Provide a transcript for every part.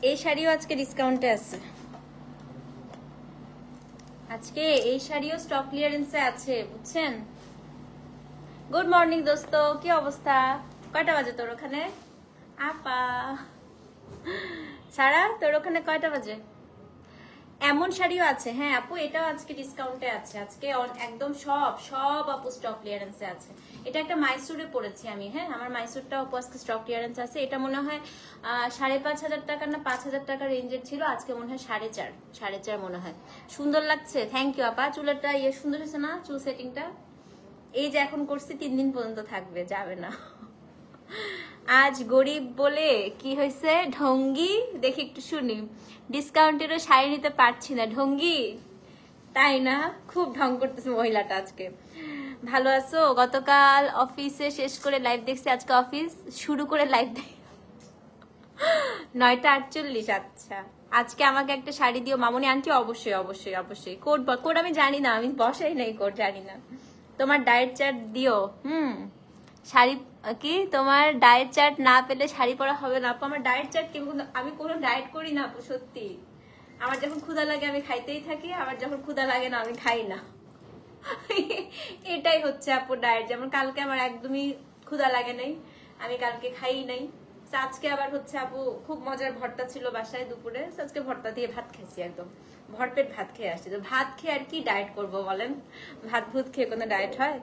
এই শাড়িও আজকে ডিসকাউন্টে আছে, আজকে এই শাড়িও স্টক ক্লিয়ারেন্সে আছে, বুঝছেন? গুড মর্নিং দোস্ত, কি অবস্থা? কয়টা বাজে তোর ওখানে? আপা সারা, তোর ওখানে কয়টা বাজে? এমন শাড়িও আছে, হ্যাঁ আপু, এটাও আজকে ডিসকাউন্টে আছে। আজকে একদম সব সব আপু স্টক ক্লিয়ারেন্সে আছে। এটা একটা মাইসুরে পড়েছি আমি, হ্যাঁ আমার মাইসুরটাও আপু আজকে স্টক ক্লিয়ারেন্স আছে। এটা মনে হয় 5,500 টাকা না 5,000 টাকা রেঞ্জের ছিল, আজকে মনে হয় 4.5 মনে হয়। সুন্দর লাগছে, থ্যাংক ইউ আপা। চুলেরটা সুন্দর হয়েছে না, চুল সেটিংটা? এই যে এখন করছি 3 দিন পর্যন্ত থাকবে, যাবে না। আজ গরিব বলে কি হয়েছে ঢঙ্গি? দেখি একটু শুনি। ডিসকাউন্টেরও শাড়ি নিতে পারছি না ঢঙ্গি, তাই না? খুব ঢং করতেছে মহিলাটা আজকে। ভালো আছো? গতকাল অফিসে শেষ করে লাইভ দেখছি, আজকে অফিস শুরু করে লাইভ দেখ 9:48। আচ্ছা, আজকে আমাকে একটা শাড়ি দিও মামুনি আন্টি। অবশ্যই অবশ্যই অবশ্যই। কোড আমি জানি না, আমি বসাই নাই কোড, জানি না। তোমার ডায়েট চার্ট দিও। শাড়ি কি তোমার ডায়েট চার্ট না পেলে শাড়ি পরা হবে না আপু? আমার ডায়েট চার্ট কি? আমি কোনো ডায়েট করি না আপু, সত্যি। আমার যখন ক্ষুধা লাগে আমি খাইতেই থাকি, আবার যখন ক্ষুধা লাগে না আমি খাই না। এটাই হচ্ছে আপু ডায়েট। যেমন কালকে আমার একদমই ক্ষুধা লাগে নাই, আমি কালকে খাই নাই। আজকে আবার হচ্ছে আপু খুব মজার ভর্তা ছিল বাসায় দুপুরে, আজকে ভর্তা দিয়ে ভাত খেয়েছি, একদম ভরপেট ভাত খেয়ে আসছি। তো ভাত খেয়ে আর কি ডায়েট করবো বলেন? ভাত ভুত খেয়ে কোনো ডায়েট হয়?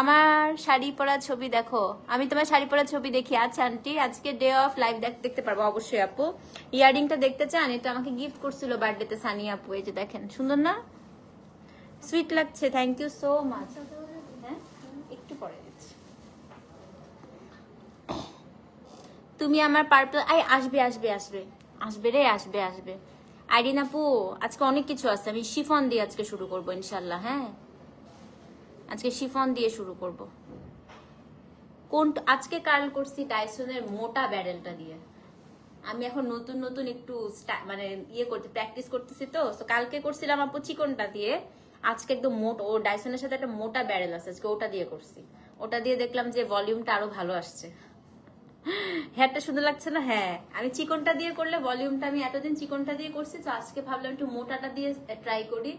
আমার শাড়ি পরা ছবি দেখো, আমি তোমার শাড়ি পরা ছবি দেখি। আচ্ছা আন্টি, আজকে ডে অফ লাইভ দেখতে পারবো অবশ্যই আপু। ইয়ারিংটা দেখতে চান? এটা আমাকে গিফট করছিল বার্থডেতে সানি আপু, এই যে দেখেন, সুন্দর না? সুইট লাগছে, থ্যাংক ইউ সো মাচ। হ্যাঁ একটু পরে দিচ্ছি। তুমি আমার পার্পল আসবে আসবে আসবে আসবে রে, আসবে আসবে। আইরিন আপু আজকে অনেক কিছু আছে, আমি শিফন দিয়ে আজকে শুরু করবো ইনশাল্লাহ। হ্যাঁ আজকে শিফন দিয়ে শুরু করব। আজকে কার্ল করছি ডাইসনের মোটা ব্যারেলটা দিয়ে। আমি এখন নতুন নতুন একটু মানে প্র্যাকটিস করতেছি, তো কালকে করছিলাম আপু চিকনটা দিয়ে, আজকে একদম ও ডাইসনের সাথে একটা মোটা ব্যারেল আছে, আজকে ওটা দিয়ে করছি। ওটা দিয়ে দেখলাম যে ভলিউমটা আরো ভালো আসছে। হেয়ারটা সুন্দর লাগছে না? হ্যাঁ, আমি চিকনটা দিয়ে করলে ভলিউমটা, আমি এতদিন চিকনটা দিয়ে করছি, তো আজকে ভাবলাম একটু মোটাটা দিয়ে ট্রাই করি।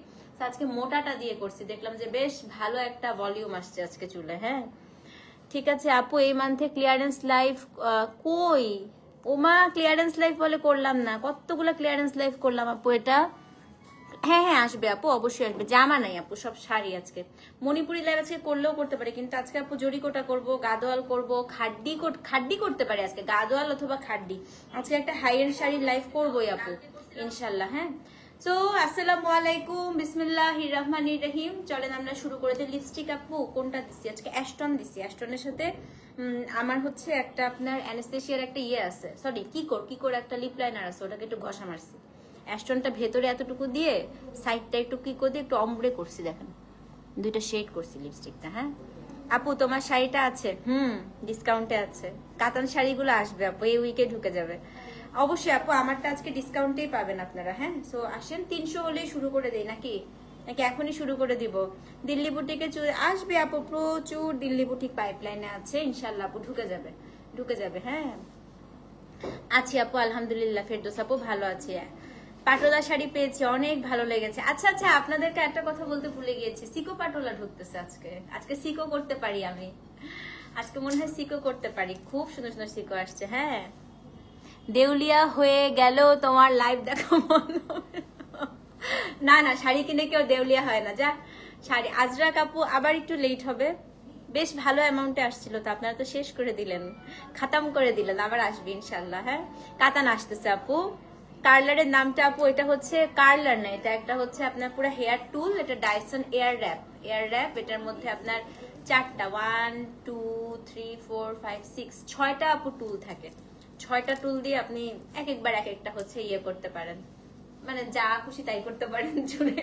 আজকে মোটাটা দিয়ে করছি, দেখলাম যে বেশ ভালো একটা ভলিউম আসছে আজকে চুলে। হ্যাঁ ঠিক আছে আপু, এই মান্থে ক্লিয়ারেন্স লাইভ কই? ওমা ক্লিয়ারেন্স লাইভ বলে করলাম না, কতগুলা ক্লিয়ারেন্স লাইভ করলাম আপু। এটা হ্যাঁ হ্যাঁ আসবে আপু, অবশ্যই আসবে। জামা নাই আপু, সব শাড়ি। আজকে মণিপুরি লাইভ আজকে করলেও করতে পারি, কিন্তু আজকে আপু জরিকোটা করবো, গাদোয়াল করবো, খাড্ডি করতে পারি আজকে, গাদোয়াল অথবা খাড্ডি। আজকে একটা হাই এন্ড শাড়ির লাইভ করবোই আপু ইনশাল্লাহ। হ্যাঁ তো আসসালামু আলাইকুম, বিসমিল্লাহির রহমানির রহিম। চলেন আমরা শুরু করে দিই। লিপস্টিক আপু কোনটা দিচ্ছি আজকে? অ্যাস্টন দিচ্ছি। অ্যাস্টনের সাথে আমার হচ্ছে একটা আপনার অ্যানেস্থেশিয়ার একটা আছে, সরি কি করে একটা লিপ লাইনার আছে, ওটাকে একটু ঘষা মারছি। অ্যাস্টনটা ভেতরে এতটুকু দিয়ে সাইডটা একটু দিয়ে একটু অম্বরে করছি, দেখেন দুইটা শেড করছি লিপস্টিকটা। হ্যাঁ আপু তোমার শাড়িটা আছে, ডিসকাউন্টে আছে। কাতান শাড়িগুলো আসবে আপু, এই উইকে ঢুকে যাবে অবশ্যই আপু। আমারটা আজকে ডিসকাউন্টেই পাবেন আপনারা। হ্যাঁ সো আসেন, 300 হলেই শুরু করে দেই নাকি এখনই শুরু করে দিব? দিল্লি বুটিকে আসবে আপু, প্রচুর দিল্লি বুটিক পাইপলাইনে আছে ইনশাল্লাহ আপু, ঢুকে যাবে। হ্যাঁ আছি আপু আলহামদুলিল্লাহ। ফেরদৌস আপু ভালো আছি। পাটোলা শাড়ি পেয়েছি, অনেক ভালো লেগেছে। আচ্ছা আচ্ছা, আপনাদেরকে একটা কথা বলতে ভুলে গিয়েছি, সিকো পাটোলা ঢুকতেছে আজকে সিকো করতে পারি আমি, আজকে মনে হয় সিকো করতে পারি। খুব সুন্দর সুন্দর সিকো আসছে। হ্যাঁ দেউলিয়া হয়ে গেল তোমার লাইভ দেখা মন না না, শাড়ি কিনে কেউ দেউলিয়া হয় না। যা শাড়ি আজরা কাপু আবার একটু লেট হবে, বেশ ভালো অ্যামাউন্টে আসছিল, তো আপনারা তো শেষ করে দিলেন, খাতাম করে দিলেন, আবার আসবে ইনশাল্লাহ। হ্যাঁ কাতান আসতেছে আপু। কার্লারের নামটা আপু, এটা হচ্ছে কার্লার না, এটা একটা হচ্ছে আপনার পুরো হেয়ার টুল। এটা ডাইসন এয়ার র্যাপ। এটার মধ্যে আপনার 4টা 1 2 3 4 5 6 6টা আপু টুল থাকে। 6টা টুল দিয়ে আপনি একবার এক একটা হচ্ছে করতে পারেন, মানে যা খুশি তাই করতে পারেন চুলে।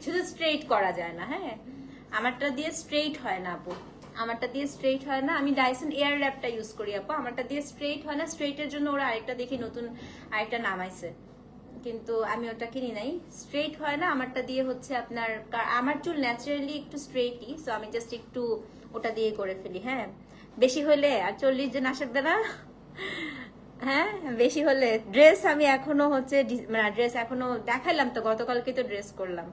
শুধু স্ট্রেইট করা যায় না। হ্যাঁ আমারটা দিয়ে স্ট্রেইট হয় না আপু, আমারটা দিয়ে স্ট্রেইট হয় না। আমি ডাইসন এয়ার র্যাপটা ইউজ করি আপু, আমারটা দিয়ে স্ট্রেইট হয় না। স্ট্রেইটের জন্য ওরা আরেকটা দেখি নতুন আরেকটা নামাইছে, কিন্তু আমি ওটা কিনি নাই। স্ট্রেইট হয় না আমারটা দিয়ে হচ্ছে আপনার, আমার চুল ন্যাচারালি একটু স্ট্রেইটই, সো আমি জাস্ট একটু ওটা দিয়ে করে ফেলি। হ্যাঁ বেশি হলে আর 40 জন আসার দ্বারা। হ্যাঁ বেশি হলে ড্রেস আমি এখনো হচ্ছে মানে ড্রেস এখনো দেখাইলাম তো, গতকালকে তো ড্রেস করলাম।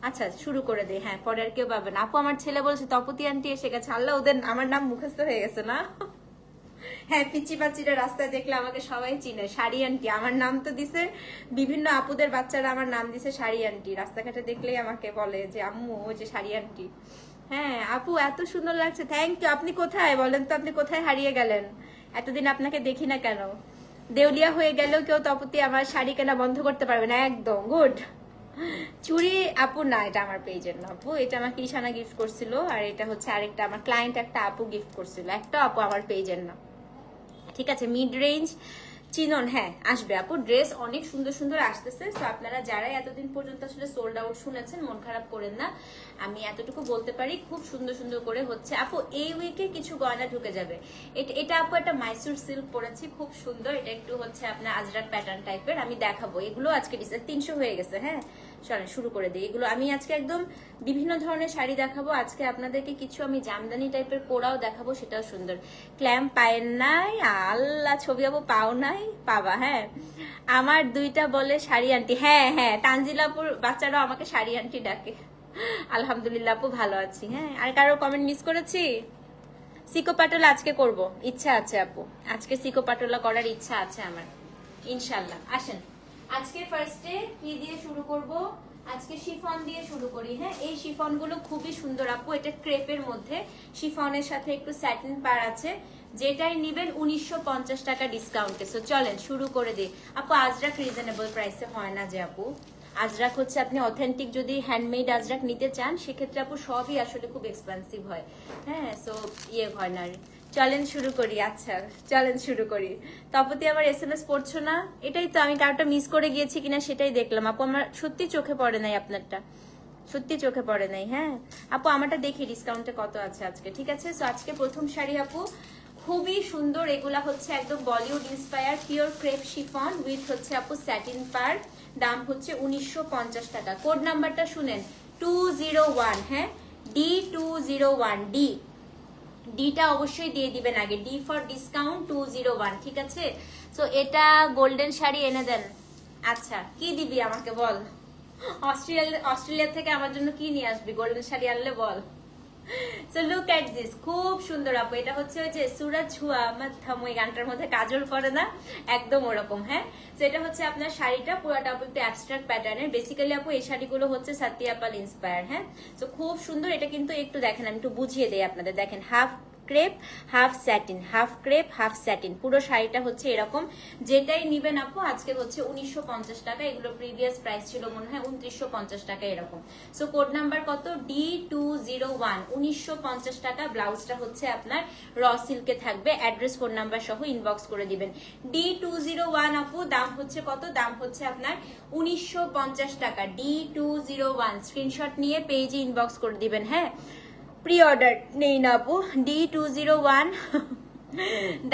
আচ্ছা শুরু করে দে। হ্যাঁ পরে আর কেউ পাবে না। আপু আমার ছেলে বলছে তপতি আন্টি এসে গেছে। আল্লাহ ওদের আমার নাম মুখস্থ হয়ে গেছে না। হ্যাঁ পিচি পাচিরা রাস্তায় দেখলে আমাকে সবাই চিনে, শাড়ি আন্টি আমার নাম তো দিছে, বিভিন্ন আপুদের বাচ্চারা আমার নাম দিছে শাড়ি আন্টি। রাস্তাঘাটে দেখলেই আমাকে বলে যে আম্মু ওই যে শাড়ি আন্টি। হ্যাঁ আপু এত সুন্দর লাগছে, থ্যাংক ইউ। আপনি কোথায় বলেন তো, আপনি কোথায় হারিয়ে গেলেন? এতদিন আপনাকে দেখি না কেন? দেউলিয়া হয়ে গেলেও কেউ তপতি আমার শাড়ি কেনা বন্ধ করতে পারবে না। একদম গুড। চুড়ি আপু না, এটা আমার পেজের না আপু, এটা আমাকে ইশানা গিফট করছিল, আর এটা হচ্ছে আরেকটা আমার ক্লায়েন্ট একটা আপু গিফট করছিল, একটা আপু আমার পেজের না। ঠিক আছে মিড রেঞ্জ চিনন, হ্যাঁ আসবে আপু, ড্রেস অনেক সুন্দর সুন্দর আসতেছে। তো আপনারা যারা এতদিন পর্যন্ত আসলে সোল্ড আউট শুনেছেন মন খারাপ করেন না, আমি এতটুকু বলতে পারি খুব সুন্দর সুন্দর করে হচ্ছে আপু। এই উইকে কিছু গয়না ঢুকে যাবে। এটা আপু একটা মাইসুর সিল্ক পরেছি, খুব সুন্দর। এটা একটু হচ্ছে আপনার আজরাক প্যাটার্ন টাইপের, আমি দেখাবো। এগুলো আজকে ডিজাইন 300 হয়ে গেছে। হ্যাঁ চলেন শুরু করে দিই। এগুলো আমি আজকে একদম বিভিন্ন ধরনের শাড়ি দেখাবো আজকে আপনাদেরকে। কিছু আমি জামদানি টাইপের কোড়াও দেখাবো, সেটাও সুন্দর। ক্ল্যাম্প পায়েন নাই, আল্লাহ ছবি আপু পাও নাই, পাবা। হ্যাঁ আমার দুইটা বলে শাড়ি আন্টি। হ্যাঁ হ্যাঁ তানজিলাপুর বাচ্চারাও আমাকে শাড়ি আন্টি ডাকে। আলহামদুলিল্লাহ আপু ভালো আছি। হ্যাঁ আর কারো কমেন্ট মিস করেছি? সিকো পাটোলা আজকে করব, ইচ্ছা আছে আপু, আজকে সিকো পাটোলা করার ইচ্ছা আছে আমার ইনশাল্লাহ। আসেন আজকে ফার্স্টে কি দিয়ে শুরু করব? আজকে শিফন দিয়ে শুরু করি। হ্যাঁ এই শিফন গুলো খুবই সুন্দর আপু, এটা ক্রেপের মধ্যে শিফনের সাথে একটু স্যাটিন পার আছে, যেটাই নিবেন 1950 টাকা ডিসকাউন্টে। সো চলেন শুরু করে দিই আপু। আজরাক রিজনেবল প্রাইসে হয় না যে আপু, আজরাক হচ্ছে আপনি অথেন্টিক যদি হ্যান্ডমেড আজরাক নিতে চান সেক্ষেত্রে আপু সবই আসলে খুব এক্সপেন্সিভ হয়। হ্যাঁ সো ইয়ে হয় না। চলেন শুরু করি। আচ্ছা চলেন শুরু করি। তপতি আমার SMS পড়ছো না, এটাই তো, আমি কারোটা মিস করে গিয়েছি কিনা সেটাই দেখলাম আপু। আমার সত্যি চোখে পড়ে নাই আপনারটা, সত্যি চোখে পড়ে নাই। হ্যাঁ আপু আমারটা দেখি ডিসকাউন্টে কত আছে আজকে। ঠিক আছে সো আজকে প্রথম শাড়ি আপু খুবই সুন্দর। এগুলা হচ্ছে একদম Bollywood inspire pure crepe chiffon with হচ্ছে আপু স্যাটিন পার, দাম হচ্ছে 1950 টাকা। কোড নাম্বারটা শুনেন 201। হ্যাঁ D201 ডিটা অবশ্যই দিয়ে দিবেন আগে, ডি ফর ডিসকাউন্ট 201। ঠিক আছে সো এটা গোল্ডেন শাড়ি এনে দেন। আচ্ছা কি দিবি আমাকে বল, অস্ট্রেলিয়া থেকে আমার জন্য কি নিয়ে আসবি? গোল্ডেন শাড়ি আনলে বল। সো লুক এট দিস, খুব সুন্দর আপু। এটা হচ্ছে ওই যে সুরজ হুয়া মাথাম, ওই গানটার মধ্যে কাজল করে না, একদম ওরকম। হ্যাঁ তো এটা হচ্ছে আপনার শাড়িটা পুরোটা আপু একটু অ্যাবস্ট্রাক্ট প্যাটার্নের। বেসিক্যালি আপু এই শাড়িগুলো হচ্ছে সাতিয়াপাল ইন্সপায়ার। হ্যাঁ তো খুব সুন্দর। এটা কিন্তু একটু দেখেন, আমি একটু বুঝিয়ে দেই আপনাদের। দেখেন half crepe half satin, half crepe half satin, পুরো শাড়িটা হচ্ছে এরকম। যেটাই নিবেন আপু আজকে হচ্ছে 1950 টাকা। এগুলো প্রিভিয়াস প্রাইস ছিল মনে হয় 2950 টাকা এরকম। সো কোড নাম্বার কত? D201, 1950 টাকা। ব্লাউজটা হচ্ছে আপনার র সিল্কে থাকবে, অ্যাড্রেস ফোন নাম্বার সহ ইনবক্স করে দিবেন। D201 আপু দাম হচ্ছে কত? দাম হচ্ছে আপনার 1950 টাকা। D201 স্ক্রিনশট নিয়ে পেজে ইনবক্স করে দিবেন। হ্যাঁ প্রি অর্ডার নেই না আপু। D201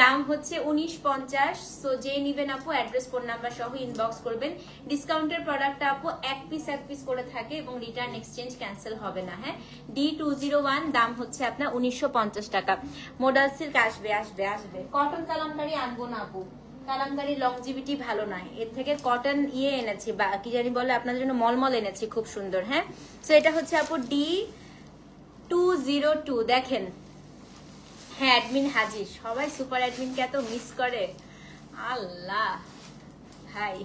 দাম হচ্ছে 1950। সো যে নিবেন আপু অ্যাড্রেস ফোন নাম্বার সহ ইনবক্স করবেন। ডিসকাউন্টের প্রোডাক্টটা আপু এক পিস করে থাকে এবং রিটার্ন এক্সচেঞ্জ ক্যান্সেল হবে না। হ্যাঁ D201 দাম হচ্ছে আপনার 1950 টাকা। মোডাল সিল্ক আসবে আসবে আসবে। কটন কালামকারী আনবো না আপু, কালামকারী লংজিভিটি ভালো নয়, এর থেকে কটন ইয়ে এনেছি বা কি জানি বলে আপনাদের জন্য মলমল এনেছি, খুব সুন্দর। হ্যাঁ সো এটা হচ্ছে আপু D202। দেখেন হ্যাঁ অ্যাডমিন হাজির, সবাই সুপার অ্যাডমিনকে এত মিস করে আল্লাহ ভাই।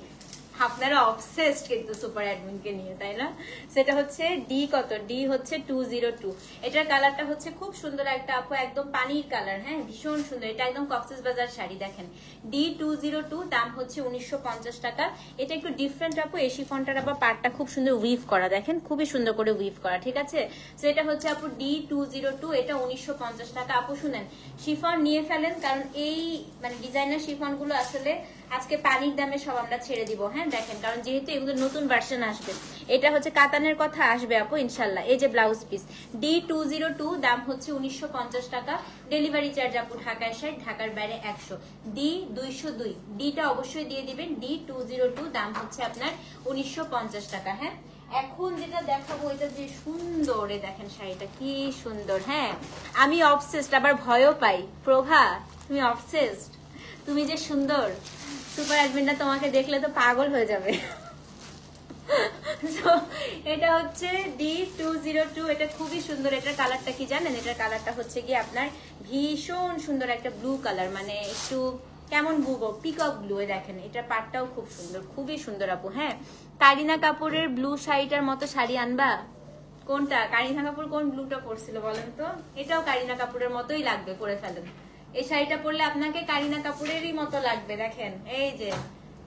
আপনারা অবসেসড কিন্তু সুপার অ্যাডমিনকে নিয়ে, তাই না? সেটা হচ্ছে ডি কত? ডি হচ্ছে 202। এটার কালারটা হচ্ছে খুব সুন্দর একটা আপু, একদম পানির কালার। হ্যাঁ ভীষণ সুন্দর, এটা একদম কক্সেস বাজার শাড়ি। দেখেন D202 দাম হচ্ছে 1950 টাকা। এটা একটু ডিফারেন্ট আপু, এই শিফনটার আবার পার্টটা খুব সুন্দর উইভ করা, দেখেন খুবই সুন্দর করে উইভ করা। ঠিক আছে তো এটা হচ্ছে আপু D202, এটা 1950 টাকা। আপু শুনেন শিফন নিয়ে ফেলেন, কারণ এই মানে ডিজাইনার শিফন গুলো আসলে আজকে পানির দামে সব আমরা ছেড়ে দিব। হ্যাঁ দেখেন কারণ যেহেতু এগুলো নতুন ভার্সন আসবে, এটা হচ্ছে কাতানের কথা আসবে আপু ইনশাল্লাহ। এই যে ব্লাউজ পিস D202 দাম হচ্ছে 1950 টাকা। ডেলিভারি চার্জ আপু ঢাকায় 60, ঢাকার বাইরে 100। D202 ডিটা অবশ্যই দিয়ে দিবেন। D202 দাম হচ্ছে আপনার 1950 টাকা। হ্যাঁ এখন যেটা দেখাবো এটা যে সুন্দর, দেখেন শাড়িটা কি সুন্দর। হ্যাঁ আমি অবসেসড, আবার ভয়ও পাই। প্রভা তুমি অবসেসড, তুমি যে সুন্দর, সুপার অ্যাডমিনটা তোমাকে দেখলে তো পাগল হয়ে যাবে। এটা হচ্ছে D202, এটা খুবই সুন্দর। এটার কালারটা কি জানেন? এটার কালারটা হচ্ছে কি আপনার ভীষণ সুন্দর একটা ব্লু কালার, মানে একটু কেমন ব্লু, পিকক ব্লু। দেখেন এটার পাটটাও খুব সুন্দর, খুবই সুন্দর আপু। হ্যাঁ, কারিনা কাপুরের ব্লু শাড়িটার মতো শাড়ি আনবা। কোনটা? কারিনা কাপুর কোন ব্লুটা পরছিল বলেন তো? এটাও কারিনা কাপুরের মতোই লাগবে, পরে ফেলেন। এই শাড়িটা পরলে আপনাকে কারিনা কাপুরেরই মতো লাগবে। দেখেন এই যে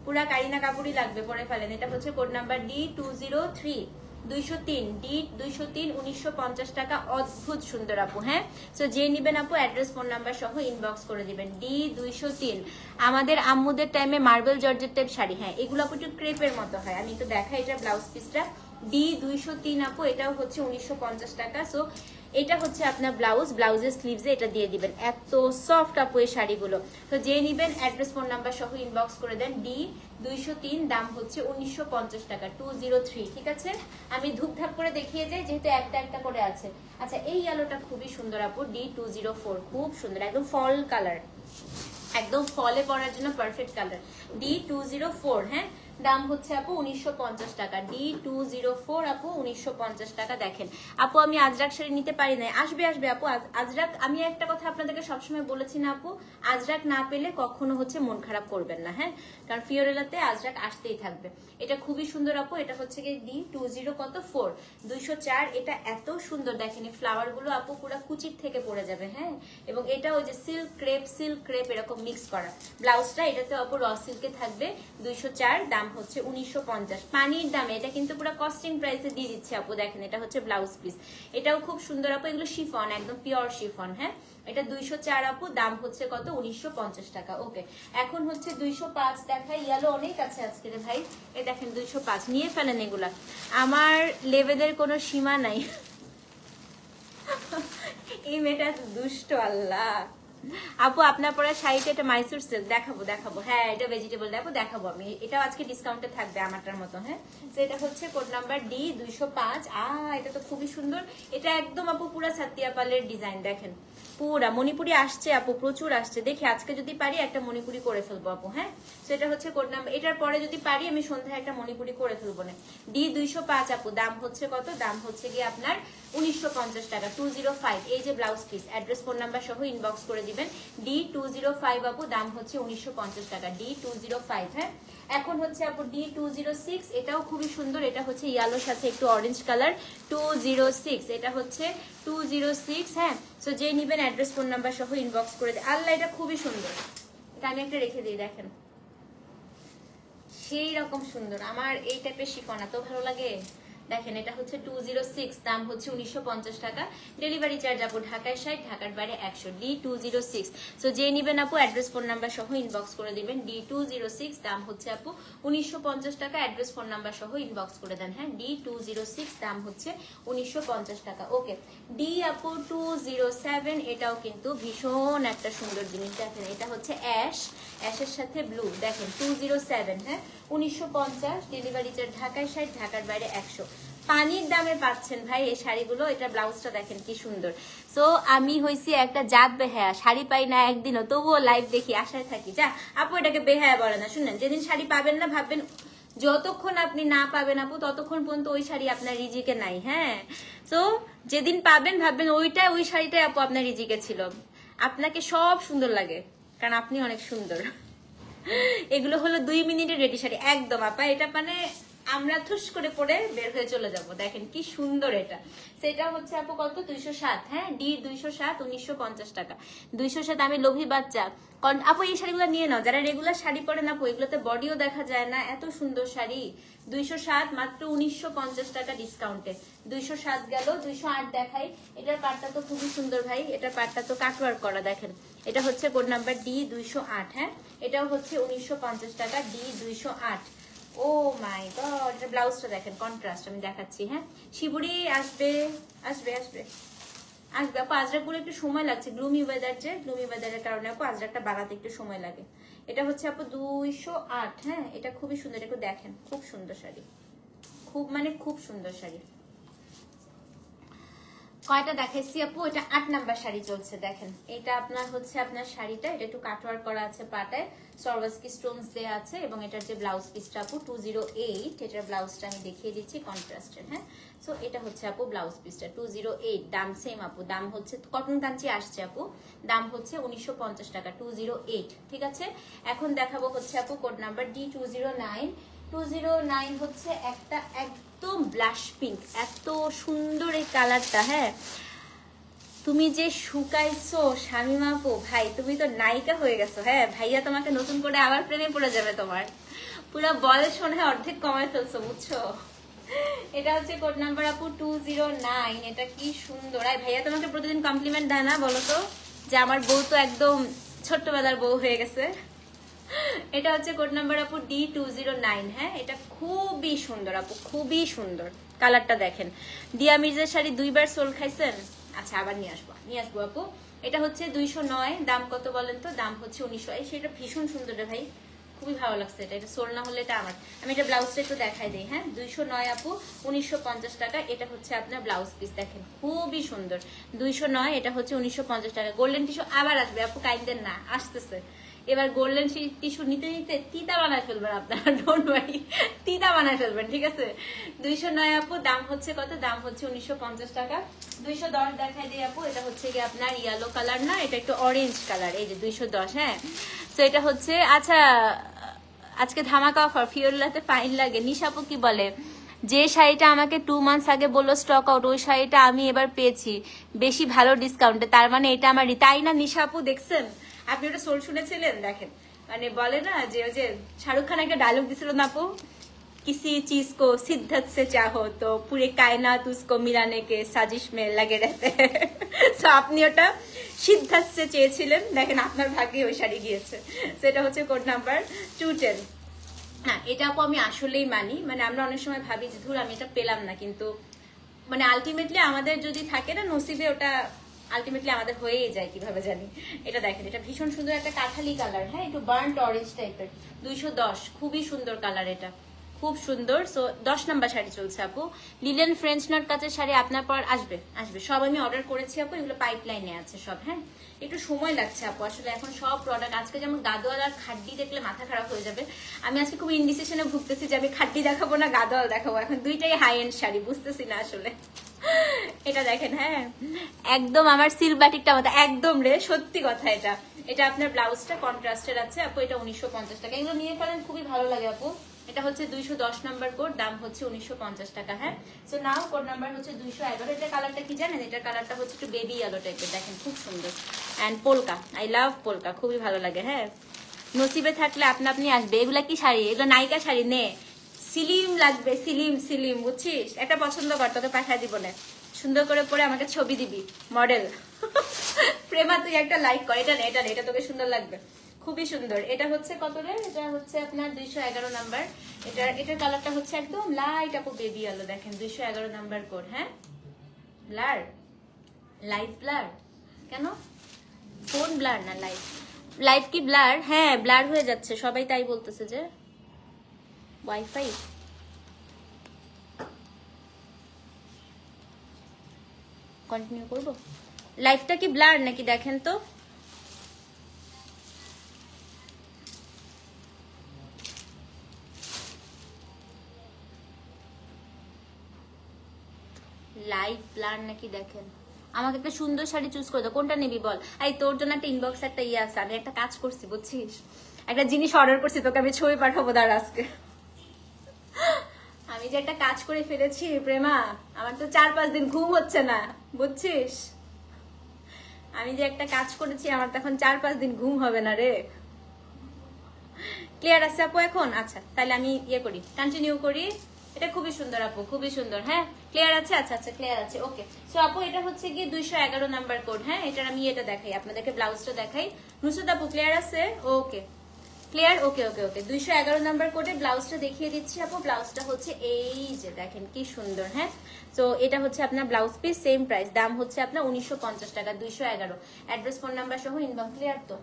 পুরা কারিনা কাপুরই লাগবে, পরে ফেলেন। এটা হচ্ছে কোড নাম্বার D203, 203, D203, 1950 টাকা। অদ্ভুত সুন্দর আপু। হ্যাঁ, সো যে নিবেন আপু অ্যাড্রেস ফোন নাম্বার সহ ইনবক্স করে দিবেন। D203 আমাদের আম্মুদের টাইমে মার্বেল জর্জেট টাইপ শাড়ি। হ্যাঁ, এগুলো আপু একটু ক্রেপের মতো হয়। আমি একটু দেখাই এটা ব্লাউজ পিসটা। D203 আপু, এটাও হচ্ছে 1950 টাকা। সো এটা হচ্ছে আপনার ব্লাউজ, ব্লাউজের স্লিভসে এটা দিয়ে দিবেন। এত সফট আপু এই শাড়িগুলো। তো যে নিবেন অ্যাড্রেস ফোন নাম্বার সহ ইনবক্স করে দেন। D203, দাম হচ্ছে 1950 টাকা, 203। ঠিক আছে, আমি ধূপধাপ করে দেখিয়ে যাই যেহেতু একটা একটা করে আছে। আচ্ছা, এই ইয়েলোটা খুবই সুন্দর আপু, D204, খুব সুন্দর, একদম ফল কালার, একদম ফলে পরার জন্য পারফেক্ট কালার। D204, হ্যাঁ, দাম হচ্ছে আপু 1950 টাকা। D204 আপু 1950 টাকা। দেখেন আপু, আমি আজরাক শাড়ি নিতে পারি না। আসবে আসবে আপু আজরাক। আমি একটা কথা আপনাদেরকে সবসময় বলেছি না আপু, আজরাক না পেলে কখনো হচ্ছে মন খারাপ করবেন না। হ্যাঁ, কারণ ফিওরেলাতে আজরাক আসতেই থাকবে। এটা খুবই সুন্দর আপু। এটা হচ্ছে কি D204, 204। এটা এত সুন্দর, দেখেন এই ফ্লাওয়ার গুলো আপু পুরো কুচির থেকে পড়ে যাবে। হ্যাঁ, এবং এটা ওই যে সিল্ক ক্রেপ এরকম মিক্স করা। ব্লাউজটা এটাতে আপু র সিল্কে থাকবে। 204, দাম হচ্ছে 1950। পানির দামে এটা কিন্তু পুরো কস্টিং প্রাইসে দিয়ে দিচ্ছে আপু। দেখেন এটা হচ্ছে ব্লাউজ পিস, এটাও খুব সুন্দর আপু। এগুলো শিফন, একদম পিওর শিফন। হ্যাঁ, এটা 204 আপু, দাম হচ্ছে কত? 1950 টাকা। ওকে, এখন হচ্ছে 205 দেখাই। ইয়ালো অনেক আছে আজকে রে ভাই। এই দেখেন 205, নিয়ে ফেলেন এগুলা, আমার লেভেলের কোনো সীমা নাই। এই মেয়েটা দুষ্ট, আল্লাহ। আপু আপনার পরে শাড়িটা, এটা মাইসুর সিল্ক। দেখাবো। হ্যাঁ, এটা ভেজিটেবল দেখাবো আমি। এটাও আজকে ডিসকাউন্টে থাকবে আমারটার মতো। হ্যাঁ, তো এটা হচ্ছে কোড নাম্বার D205। এটা তো খুবই সুন্দর। এটা একদম আপু পুরা সাতিয়া পালের ডিজাইন। দেখেন পুরা মণিপুরি আসছে আপু, প্রচুর আসছে। দেখি আজকে যদি পারি একটা মণিপুরি করে ফেলবো আপু। হ্যাঁ, সেটা হচ্ছে কোড নাম্বার। এটার পরে যদি পারি আমি সন্ধ্যায় একটা মণিপুরি করে ফেলবো না। D205 আপু, দাম হচ্ছে কত? দাম হচ্ছে গিয়ে আপনার 1950 টাকা, 205। এই যে blouse piece, address phone number সহ ইনবক্স করে দিবেন। D205 আপু, দাম হচ্ছে 1950 টাকা, D205। হ্যাঁ, এখন হচ্ছে আপু D206। এটাও খুবই সুন্দর। এটা হচ্ছে ইয়ালোর সাথে একটু অরেঞ্জ কালার, 206। এটা হচ্ছে 206। হ্যাঁ, সো যে নিবেন অ্যাড্রেস ফোন নাম্বার সহ ইনবক্স করে দেয়। আল্লাহ, এটা খুবই সুন্দর। এটা আমি একটা রেখে দিই। দেখেন সেই রকম সুন্দর। আমার এই টাইপের শিফন এত ভালো লাগে। দেখেন এটা হচ্ছে 206, দাম হচ্ছে 1950 টাকা। ডেলিভারি চার্জ আপু ঢাকায় 60, ঢাকার বাইরে 100। D206। সো যে নিবেন আপু অ্যাড্রেস ফোন নাম্বার সহ ইনবক্স করে দিবেন। D206, দাম হচ্ছে আপু 1950 টাকা। অ্যাড্রেস ফোন নাম্বার সহ ইনবক্স করে দেন। হ্যাঁ, D206, দাম হচ্ছে 1950 টাকা। ওকে, D আপু 207। এটাও কিন্তু ভীষণ একটা সুন্দর জিনিস। দেখেন এটা হচ্ছে অ্যাশের সাথে ব্লু। দেখেন 207। হ্যাঁ, 1950। ডেলিভারি চার্জ ঢাকায় 60, ঢাকার বাইরে 100। পানির দামে পাচ্ছেন ভাই এই শাড়িগুলো। এটা ব্লাউজটা দেখেন কি সুন্দর। সো আমি হইছি একটা জাত বেহায়া, শাড়ি পাই না একদিনও, তবুও লাইভ দেখি, আশায় থাকি। যা আপু, এটাকে বেহায়া বলে না। শুনেন, যেদিন শাড়ি পাবেন না ভাববেন, যতক্ষণ আপনি না পাবেন আপু ততক্ষণ পর্যন্ত ওই শাড়ি আপনার রিজিকে নাই। হ্যাঁ, সো যেদিন পাবেন ভাববেন ওই শাড়িটাই আপু আপনার রিজিকে ছিল। আপনাকে সব সুন্দর লাগে কারণ আপনি অনেক সুন্দর। এগুলো হলো 2 মিনিটের রেডি শাড়ি। একদম আপা, এটা মানে আমরা থুস করে পরে বের হয়ে চলে যাব। দেখেন কি সুন্দর এটা। সেটা হচ্ছে আপু কত? 207। হ্যাঁ, D207, 1950 টাকা। 207। আমি লোভী বাচ্চা। আপু এই শাড়িগুলো নিয়ে নাও, যারা রেগুলার শাড়ি পরেন আপু, এগুলোতে বডিও দেখা যায় না, এত সুন্দর শাড়ি। 207, মাত্র 1950 টাকা ডিসকাউন্টে। 207 গেল, 208 দেখাই। এটার পাটটা তো খুবই সুন্দর ভাই, এটার পাটটা তো কাটওয়ার্ক করা। দেখেন এটা হচ্ছে কোড নাম্বার D208। হ্যাঁ, এটাও হচ্ছে 1950 টাকা, D208। ও মাই গড, এটা ব্লাউজটা দেখেন কন্ট্রাস্ট। আমি দেখাচ্ছি। হ্যাঁ, শিবুরি আসবে আসবে আসবে আসবে আপু। আজরাকগুলো একটু সময় লাগছে, গ্লুমি ওয়েদারের কারণে আপু আজরাকটা বানাতে একটু সময় লাগে। এটা হচ্ছে আপু 208। হ্যাঁ, এটা খুবই সুন্দর। একটু দেখেন, খুব সুন্দর শাড়ি, খুব সুন্দর শাড়ি। কয়টা দেখাইছি আপু, এটা 8 নাম্বার শাড়ি চলছে। দেখেন এটা আপনার হচ্ছে আপনার শাড়িটা, এটা একটু কাটওয়ার্ক করা আছে পাটায়, সরওয়াস্কি স্টোনস দেয়া আছে, এবং এটার যে ব্লাউজ পিসটা আপু 208, এটার ব্লাউজটা আমি দেখিয়ে দিচ্ছি কন্ট্রাস্টের। হ্যাঁ, সো এটা হচ্ছে আপু ব্লাউজ পিসটা 208, দাম সেম আপু, দাম হচ্ছে কটন কাঞ্চি আসছে আপু, দাম হচ্ছে 1950 টাকা, 208। ঠিক আছে, এখন দেখাবো হচ্ছে আপু কোড নাম্বার D209। 209 হচ্ছে একটা একদম ব্লাশ পিঙ্ক, এত সুন্দর এই কালারটা। হ্যাঁ, তুমি যে শুকাইছো শামিমা আপু, ভাই তুমি তো নায়িকা হয়ে গেছো। হ্যাঁ, ভাইয়া তোমাকে নতুন করে আবার প্রেমে পড়ে যাবে, তোমার পুরো বয়স মনে হয় অর্ধেক কমায় ফেলছো, বুঝছো। এটা হচ্ছে কোড নাম্বার আপু 209। এটা কি সুন্দর। আর ভাইয়া তোমাকে প্রতিদিন কমপ্লিমেন্ট দেয় না বলো তো, যে আমার বউ তো একদম ছোট্টবেলার বউ হয়ে গেছে। এটা হচ্ছে কোড নাম্বার আপু D209। হ্যাঁ, এটা খুবই সুন্দর আপু, খুবই সুন্দর কালারটা দেখেন। দিয়া মির্জার শাড়ি 2 বার সোল খাইছেন? আচ্ছা, আবার নিয়ে আসবো আপু। এটা হচ্ছে 209, দাম কত বলেন তো? দাম হচ্ছে 1900। সেটা ভীষণ সুন্দর রে ভাই, খুবই ভালো লাগছে। এটা সোল না হলে এটা আমার, আমি এটা ব্লাউজটা একটু দেখাই দিই। হ্যাঁ, 209 আপু, 1950 টাকা। এটা হচ্ছে আপনার ব্লাউজ পিস, দেখেন খুবই সুন্দর। 209, এটা হচ্ছে 1950 টাকা। গোল্ডেন টিস্যু আবার আসবে আপু, কাইন্ডেন না, আসতেছে। এবার গোল্ডেন টিস্যু নিতে নিতে তিতা বানায় ফেলবেন আপনারা, ডোন্ট ওয়ারি, তিতা বানায় ফেলবেন। ঠিক আছে, 209 আপু, দাম হচ্ছে কত? দাম হচ্ছে 1950 টাকা। 210 দেখাই দিই আপু। এটা হচ্ছে কি আপনার ইয়েলো কালার না, এটা একটু অরেঞ্জ কালার। এই যে 210। হ্যাঁ, তো এটা হচ্ছে, আচ্ছা আজকে ধামাকা অফার, ফিওরলাতে ফাইন লাগে। নিশা আপু কি বলে, যে শাড়িটা আমাকে 2 মান্থস আগে বললো স্টক আউট, ওই শাড়িটা আমি এবার পেয়েছি বেশি ভালো ডিসকাউন্টে, তার মানে এটা আমার, তাই না নিশা আপু? দেখছেন আপনি ওটা সোল শুনেছিলেন? দেখেন, মানে বলে না যে ওই যে শাহরুখ খান একটা ডায়লগ দিছিল না আপু, किसी चीज को शिद्दत से चाहो तो पूरे कायनात उसको मिलाने के साजिश में लगे रहते हैं। সো আপনি ওটা সিদ্ধাত সে চেয়েছিলেন, দেখেন আপনার ভাগ্যে ওই শাড়ি গিয়েছে। সেটা হচ্ছে কোড নাম্বার 210। হ্যাঁ, এটা আপু আমি আসলেই মানি, মানে আমরা অনেক সময় ভাবি যে ধুর আমি এটা পেলাম না, কিন্তু মানে আলটিমেটলি আমাদের যদি থাকে না নসিবে, ওটা আলটিমেটলি আমাদের হয়েই যায়, কিভাবে জানি। এটা দেখেন, এটা ভীষণ সুন্দর একটা কাঠালি কালার। হ্যাঁ, একটু বার্ন্ট অরেঞ্জ টাইপের। 210, খুবই সুন্দর কালার, এটা খুব সুন্দর। সো 10 নাম্বার শাড়ি চলছে আপু। লিলেন ফ্রেঞ্চ নট কাচের শাড়ি আপনার পর আসবে, সব আমি অর্ডার করেছি আপু, এগুলো পাইপলাইনে আছে সব। হ্যাঁ, একটু সময় লাগছে আপু, আসলে এখন সব প্রোডাক্ট, আজকে যেমন গাদোয়াল আর খাড্ডি দেখলে মাথা খারাপ হয়ে যাবে। আমি আজকে খুব ইনডিসিশনে ভুগতেছি যে আমি খাড্ডি দেখাবো না গাদোয়াল দেখাবো, এখন দুইটাই হাই এন্ড শাড়ি, বুঝতেছি না আসলে। এটা দেখেন, হ্যাঁ একদম আমার সিলবাটিকটা মতো একদম রে, সত্যি কথা। এটা আপনার ব্লাউজটা কন্ট্রাস্টের আছে আপু, এটা 1950 টাকা। এগুলো নিয়ে ফেলেন, খুবই ভালো লাগে আপু। এটা হচ্ছে 210 নাম্বার কোড, দাম হচ্ছে 1950 টাকা। হ্যাঁ, সো নাও কোড নাম্বার হচ্ছে 211। এটা কালারটা কি জানেন? এটার কালারটা হচ্ছে একটু বেবি ইয়েলো টাইপের, দেখেন খুব সুন্দর। And polka, I love polka, খুবই ভালো লাগে। হ্যাঁ, নসিবে থাকলে আপনা আপনি আসবে। এগুলা কি শাড়ি? এগুলো নায়িকা শাড়ি নে, সিলিম লাগবে, সিলিম সিলিম, বুঝছিস? একটা পছন্দ কর, তোকে পাঠিয়ে দিব না, সুন্দর করে পরে আমাকে ছবি দিবি, মডেল। প্রেমা তুই একটা লাইক কর, এটা নে, এটা তোকে সুন্দর লাগবে, খুবই সুন্দর। এটা হচ্ছে কত রে? এটা হচ্ছে আপনার 211 নাম্বার। এটার কালারটা হচ্ছে একদম লাইট আপু, বেবি আলো, দেখেন 211 নাম্বার কোড। হ্যাঁ, ব্লার, লাইট ব্লার কেন? ফোন ব্লার না লাইট? লাইট কি ব্লার? হ্যাঁ, ব্লার হয়ে যাচ্ছে, সবাই তাই বলতেছে যে ওয়াইফাই। কন্টিনিউ করবো? লাইফটা কি ব্লার নাকি দেখেন তো। লাইভ ব্লার নাকি দেখেন। আমাকে একটা সুন্দর শাড়ি চুজ করে দাও, কোনটা নিবি বল। এই তোর জন্য একটা ইনবক্স একটা ইয়ে আছে, আমি একটা কাজ করছি বুঝছিস, একটা জিনিস অর্ডার করছি, তোকে আমি ছবি পাঠাবো দাঁড়া আজকে। আমি যে একটা কাজ করে ফেলেছি প্রেমা, আমার তো 4-5 দিন ঘুম হচ্ছে না, বুঝছিস। আমি যে একটা কাজ করেছি, আমার তো এখন 4-5 দিন ঘুম হবে না রে। ক্লিয়ার আছে আপু এখন? আচ্ছা, তাহলে আমি ইয়ে করি, কন্টিনিউ করি। এটা খুবই সুন্দর আপু, খুবই সুন্দর। হ্যাঁ, ক্লিয়ার আছে? আচ্ছা আচ্ছা, ক্লিয়ার আছে, ওকে। সো আপু এটা হচ্ছে কি 211 নাম্বার কোড। হ্যাঁ, এটার আমি এটা দেখাই আপনাদেরকে, ব্লাউজটা দেখাই। নুসরাত আপু ক্লিয়ার আছে? ওকে, ক্লিয়ার, ওকে ওকে ওকে। 211 নাম্বার কোডে ব্লাউজটা দেখিয়ে দিচ্ছি আপু। ব্লাউজটা হচ্ছে এই যে দেখেন কি সুন্দর। হ্যাঁ, তো এটা হচ্ছে আপনার ব্লাউজ পিস, সেম প্রাইস, দাম হচ্ছে আপনার 1950 টাকা, 211। অ্যাড্রেস ফোন নাম্বার সহ ইনবক্স। ক্লিয়ার তো?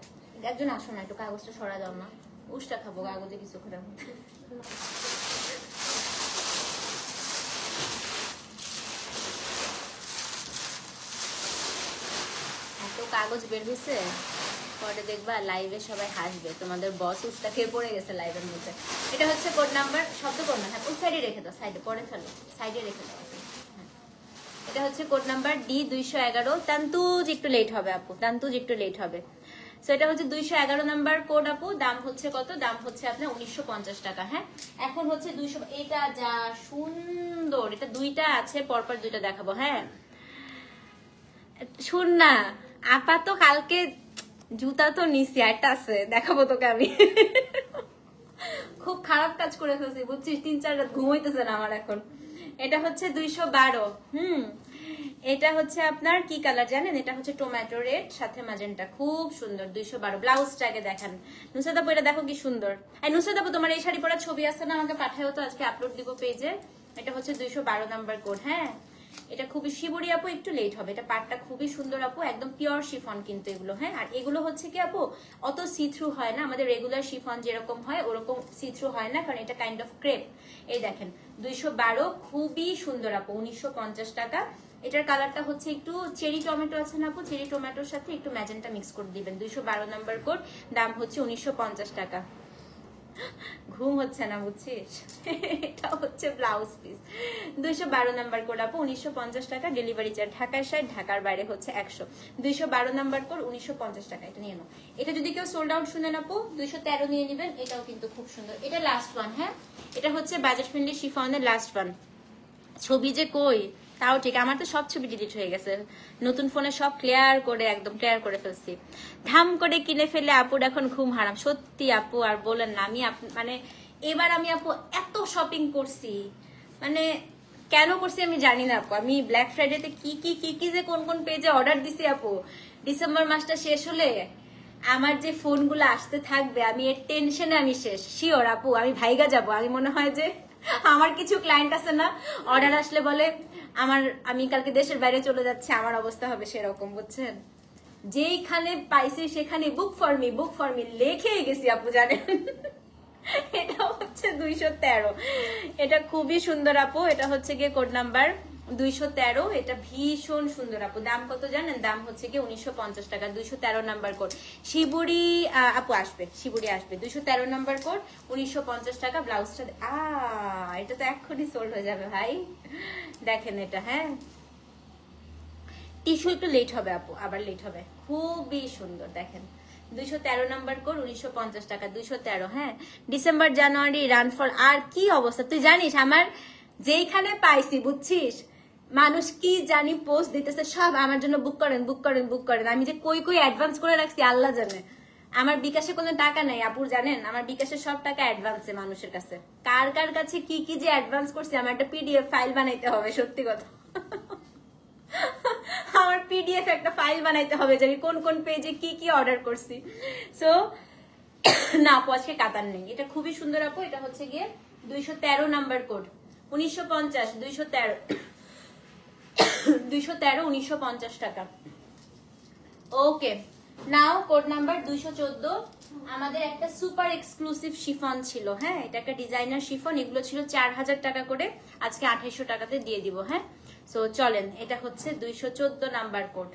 একজন আসো না, একটু কাগজটা সরা দাও না, উষ্টা খাবো কাগজে কিছু করে। কাগজ বের হয়েছে, পরে দেখবা লাইভে সবাই হাসবে, তোমাদের বস উস্তা খেয়ে পড়ে গেছে লাইভের মধ্যে। এটা হচ্ছে কোড নাম্বার, শব্দ করো না, হ্যাঁ ওই সাইডে রেখে দাও, সাইডে পরে ফেলো, সাইডে রেখে দাও। এটা হচ্ছে কোড নাম্বার D211। তান্তুজ একটু লেট হবে আপু, তান্তুজ একটু লেট হবে। সো এটা হচ্ছে 211 নাম্বার কোড আপু। দাম হচ্ছে কত? দাম হচ্ছে আপনার 1950 টাকা। হ্যাঁ, এখন হচ্ছে 200। এটা যা সুন্দর, এটা দুইটা আছে, পরপর দুইটা দেখাবো। হ্যাঁ শুন না আপা, তো কালকে জুতা তো নিছি, একটা আছে দেখাবো তোকে আমি। খুব খারাপ কাজ করে ফেলছি বুঝছিস, 3-4 রাত ঘুমাইতেছে না আমার এখন। এটা হচ্ছে 212। এটা হচ্ছে আপনার কি কালার জানেন? এটা হচ্ছে টমেটো রেড সাথে ম্যাজেন্টা, খুব সুন্দর। 212। ব্লাউজটাকে দেখেন নুসরাত আপু, এটা দেখো কি সুন্দর। এই নুসরাত আপু, তোমার এই শাড়ি পরা ছবি আছে না, আমাকে পাঠাও তো, আজকে আপলোড দিব পেজে। এটা হচ্ছে 212 নাম্বার কোড। হ্যাঁ, এটা খুবই শিবুরি আপু, একটু লেট হবে। এটা পাটটা খুবই সুন্দর আপু, একদম পিওর শিফন কিন্তু এগুলো। হ্যাঁ, আর এগুলো হচ্ছে কি আপু অত সি থ্রু হয় না, আমাদের রেগুলার শিফন যেরকম হয় ওরকম সি থ্রু হয় না, কারণ এটা কাইন্ড অফ ক্রেপ। এই দেখেন 212, খুবই সুন্দর আপু, 1950 টাকা। এটার কালারটা হচ্ছে একটু চেরি টমেটো আছে না আপু, চেরি টমেটোর সাথে একটু ম্যাজেন্টা মিক্স করে দিবেন। 212 নাম্বার কোড, দাম হচ্ছে 1950 টাকা। ঘুম হচ্ছে না বুঝছিস। এটা হচ্ছে ব্লাউজ পিস, 212 নাম্বার কোড আপু, 1950 টাকা। ডেলিভারি চার্জ ঢাকার সাইড, ঢাকার বাইরে হচ্ছে 100। 212 নাম্বার কোড, 1950 টাকা। এটা নিয়ে নাও। এটা যদি কেউ সোল্ড আউট শুনেন আপু, 213 নিয়ে নেবেন। এটাও কিন্তু খুব সুন্দর। এটা লাস্ট ওয়ান। হ্যাঁ, এটা হচ্ছে বাজেট ফ্রেন্ডলি শিফনের লাস্ট ওয়ান। ছবি যে কই তাও ঠিক, আমার তো সব ছবি ডিলিট হয়ে গেছে, নতুন ফোনে সব ক্লিয়ার করে, একদম ক্লিয়ার করে ফেলছি। ধাম করে কিনে ফেলে আপুর এখন ঘুম হারাম। সত্যি আপু, আর বলেন না, আমি মানে এবার আমি আপু এত শপিং করছি, মানে কেন করছি আমি জানি না আপু। আমি ব্ল্যাক ফ্রাইডেতে কি কি কি কি যে কোন কোন পেজে অর্ডার দিছি আপু, ডিসেম্বর মাসটা শেষ হলে আমার যে ফোনগুলো আসতে থাকবে, আমি এর টেনশনে আমি শেষ। শিওর আপু, আমি ভাইগা যাব। আমি মনে হয় যে আমার কিছু ক্লায়েন্ট আছে না, অর্ডার আসলে বলে আমি কালকে দেশের বাইরে চলে যাচ্ছি, আমার অবস্থা হবে সেরকম, বুঝছেন? যেইখানে পাইছি সেখানে বুক ফর মি লেখে গেছি আপু, জানেন। এটা হচ্ছে 213। এটা খুবই সুন্দর আপু। এটা হচ্ছে গিয়ে কোড নাম্বার 213। এটা ভীষণ সুন্দর আপু। দাম কত জানেন? দাম হচ্ছে গিয়ে 1950 টাকা। 213 নাম্বার কোড। শিবুরি আপু আসবে, শিবুরি আসবে। 213 নাম্বার কোড, 1950 টাকা। ব্লাউজটা এটা তো এক্ষুনি সোল্ড হয়ে যাবে ভাই। দেখেন এটা। হ্যাঁ, টিস্যু একটু লেট হবে আপু, আবার লেট হবে। খুবই সুন্দর দেখেন। 213 নাম্বার কোড, 1950 টাকা। 213। হ্যাঁ, ডিসেম্বর জানুয়ারি রানফল। আর কি অবস্থা তুই জানিস, আমার যেইখানে পাইছি বুঝছিস, মানুষ কি জানি পোস্ট দিতেছে, সব আমার জন্য বুক করেন বুক করেন বুক করেন। আমি যে কই কই অ্যাডভান্স করে রাখছি আল্লাহ জানে। আমার বিকাশে কোনো টাকা নাই আপুর, জানেন? আমার বিকাশে সব টাকা অ্যাডভান্সে মানুষের কাছে। কার কার কাছে কি কি যে অ্যাডভান্স করছি, আমার একটা পিডিএফ ফাইল বানাইতে হবে। সত্যি কথা, আমার পিডিএফ একটা ফাইল বানাইতে হবে যে আমি কোন কোন পেজে কি কি অর্ডার করছি। সো না আপু, আজকে কাতার নেই। এটা খুবই সুন্দর আপু। এটা হচ্ছে গিয়ে 213 নাম্বার কোড, 1950। 213 1950 টাকা। ওকে, নাও কোড নাম্বার 214। আমাদের একটা সুপার এক্সক্লুসিভ শিফন ছিল। হ্যাঁ, এটা একটা ডিজাইনার শিফন। এগুলো ছিল 4000 টাকা করে, আজকে 2800 টাকাতে দিয়ে দিব। হ্যাঁ, সো চলেন। এটা হচ্ছে 214 নাম্বার কোড।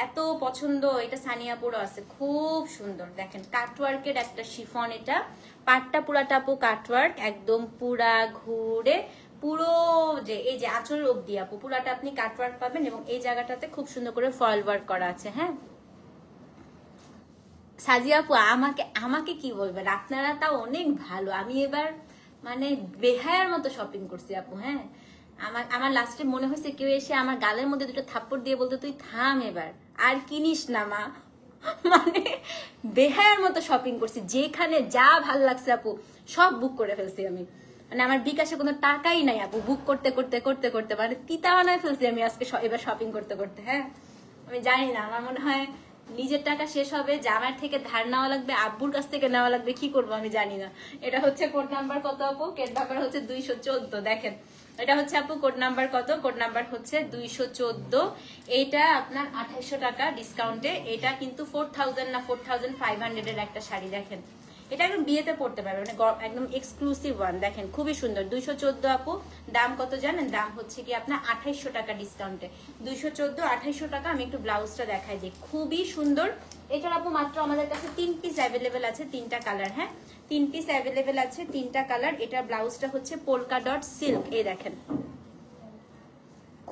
এত পছন্দ। এটা সানিয়াপুরও আছে, খুব সুন্দর। দেখেন কাটওয়ার্কের একটা শিফন। এটা পাটটা পুরাটা আপু কাটওয়ার্ক, একদম পুরা ঘুরে পুরো যে এই যে আঁচল অব্দি আপু পুরাটা আপনি কাটওয়ার্ক পাবেন, এবং এই জায়গাটাতে খুব সুন্দর করে ফয়েল ওয়ার্ক করা আছে। হ্যাঁ, সাজিয়া আপু আমাকে আমাকে কি বলবেন, আপনারা তাও অনেক ভালো। আমি এবার মানে বেহায়ার মতো শপিং করছি আপু। হ্যাঁ, আমার লাস্টে মনে হয়েছে কেউ এসে আমার গালের মধ্যে দুটো থাপ্পড় দিয়ে বলতে, তুই থাম এবার, আর কিনিস না মা। মানে বেহায়ার মতো শপিং করছি, যেখানে যা ভাল লাগছে আপু সব বুক করে ফেলছি আমি। মানে আমার বিকাশে কোনো টাকাই নাই আপু, বুক করতে করতে করতে করতে মানে তিতা বানায় ফেলছি আমি আজকে এবার শপিং করতে করতে। হ্যাঁ, আমি জানি না, আমার মনে হয় নিজের টাকা শেষ হবে, জামার থেকে ধার নেওয়া লাগবে, আব্বুর কাছ থেকে নেওয়া লাগবে, কি করবো আমি জানি না। এটা হচ্ছে কোড নাম্বার কত আপু? কোড নাম্বার হচ্ছে 214। দেখেন এটা হচ্ছে আপু কোড নাম্বার কত? কোড নাম্বার হচ্ছে 214। এইটা আপনার 2800 টাকা ডিসকাউন্টে। এটা কিন্তু 4000 না 4500 এর একটা শাড়ি। দেখেন এটা একদম বিয়েতে পড়তে পারবে, মানে একদম এক্সক্লুসিভ ওয়ান। দেখেন খুবই সুন্দর, 214 আপু। দাম কত জানেন? দাম হচ্ছে কি আপনার 2800 টাকা ডিসকাউন্টে, 214 2800 টাকা। আমি একটু ব্লাউজটা দেখাই দিই, খুবই সুন্দর। এটার আপু মাত্র আমাদের কাছে 3 পিস অ্যাভেলেবেল আছে, 3টা কালার। হ্যাঁ 3 পিস অ্যাভেলেবেল আছে, 3টা কালার। এটার ব্লাউজটা হচ্ছে পোলকা ডট সিল্ক, এই দেখেন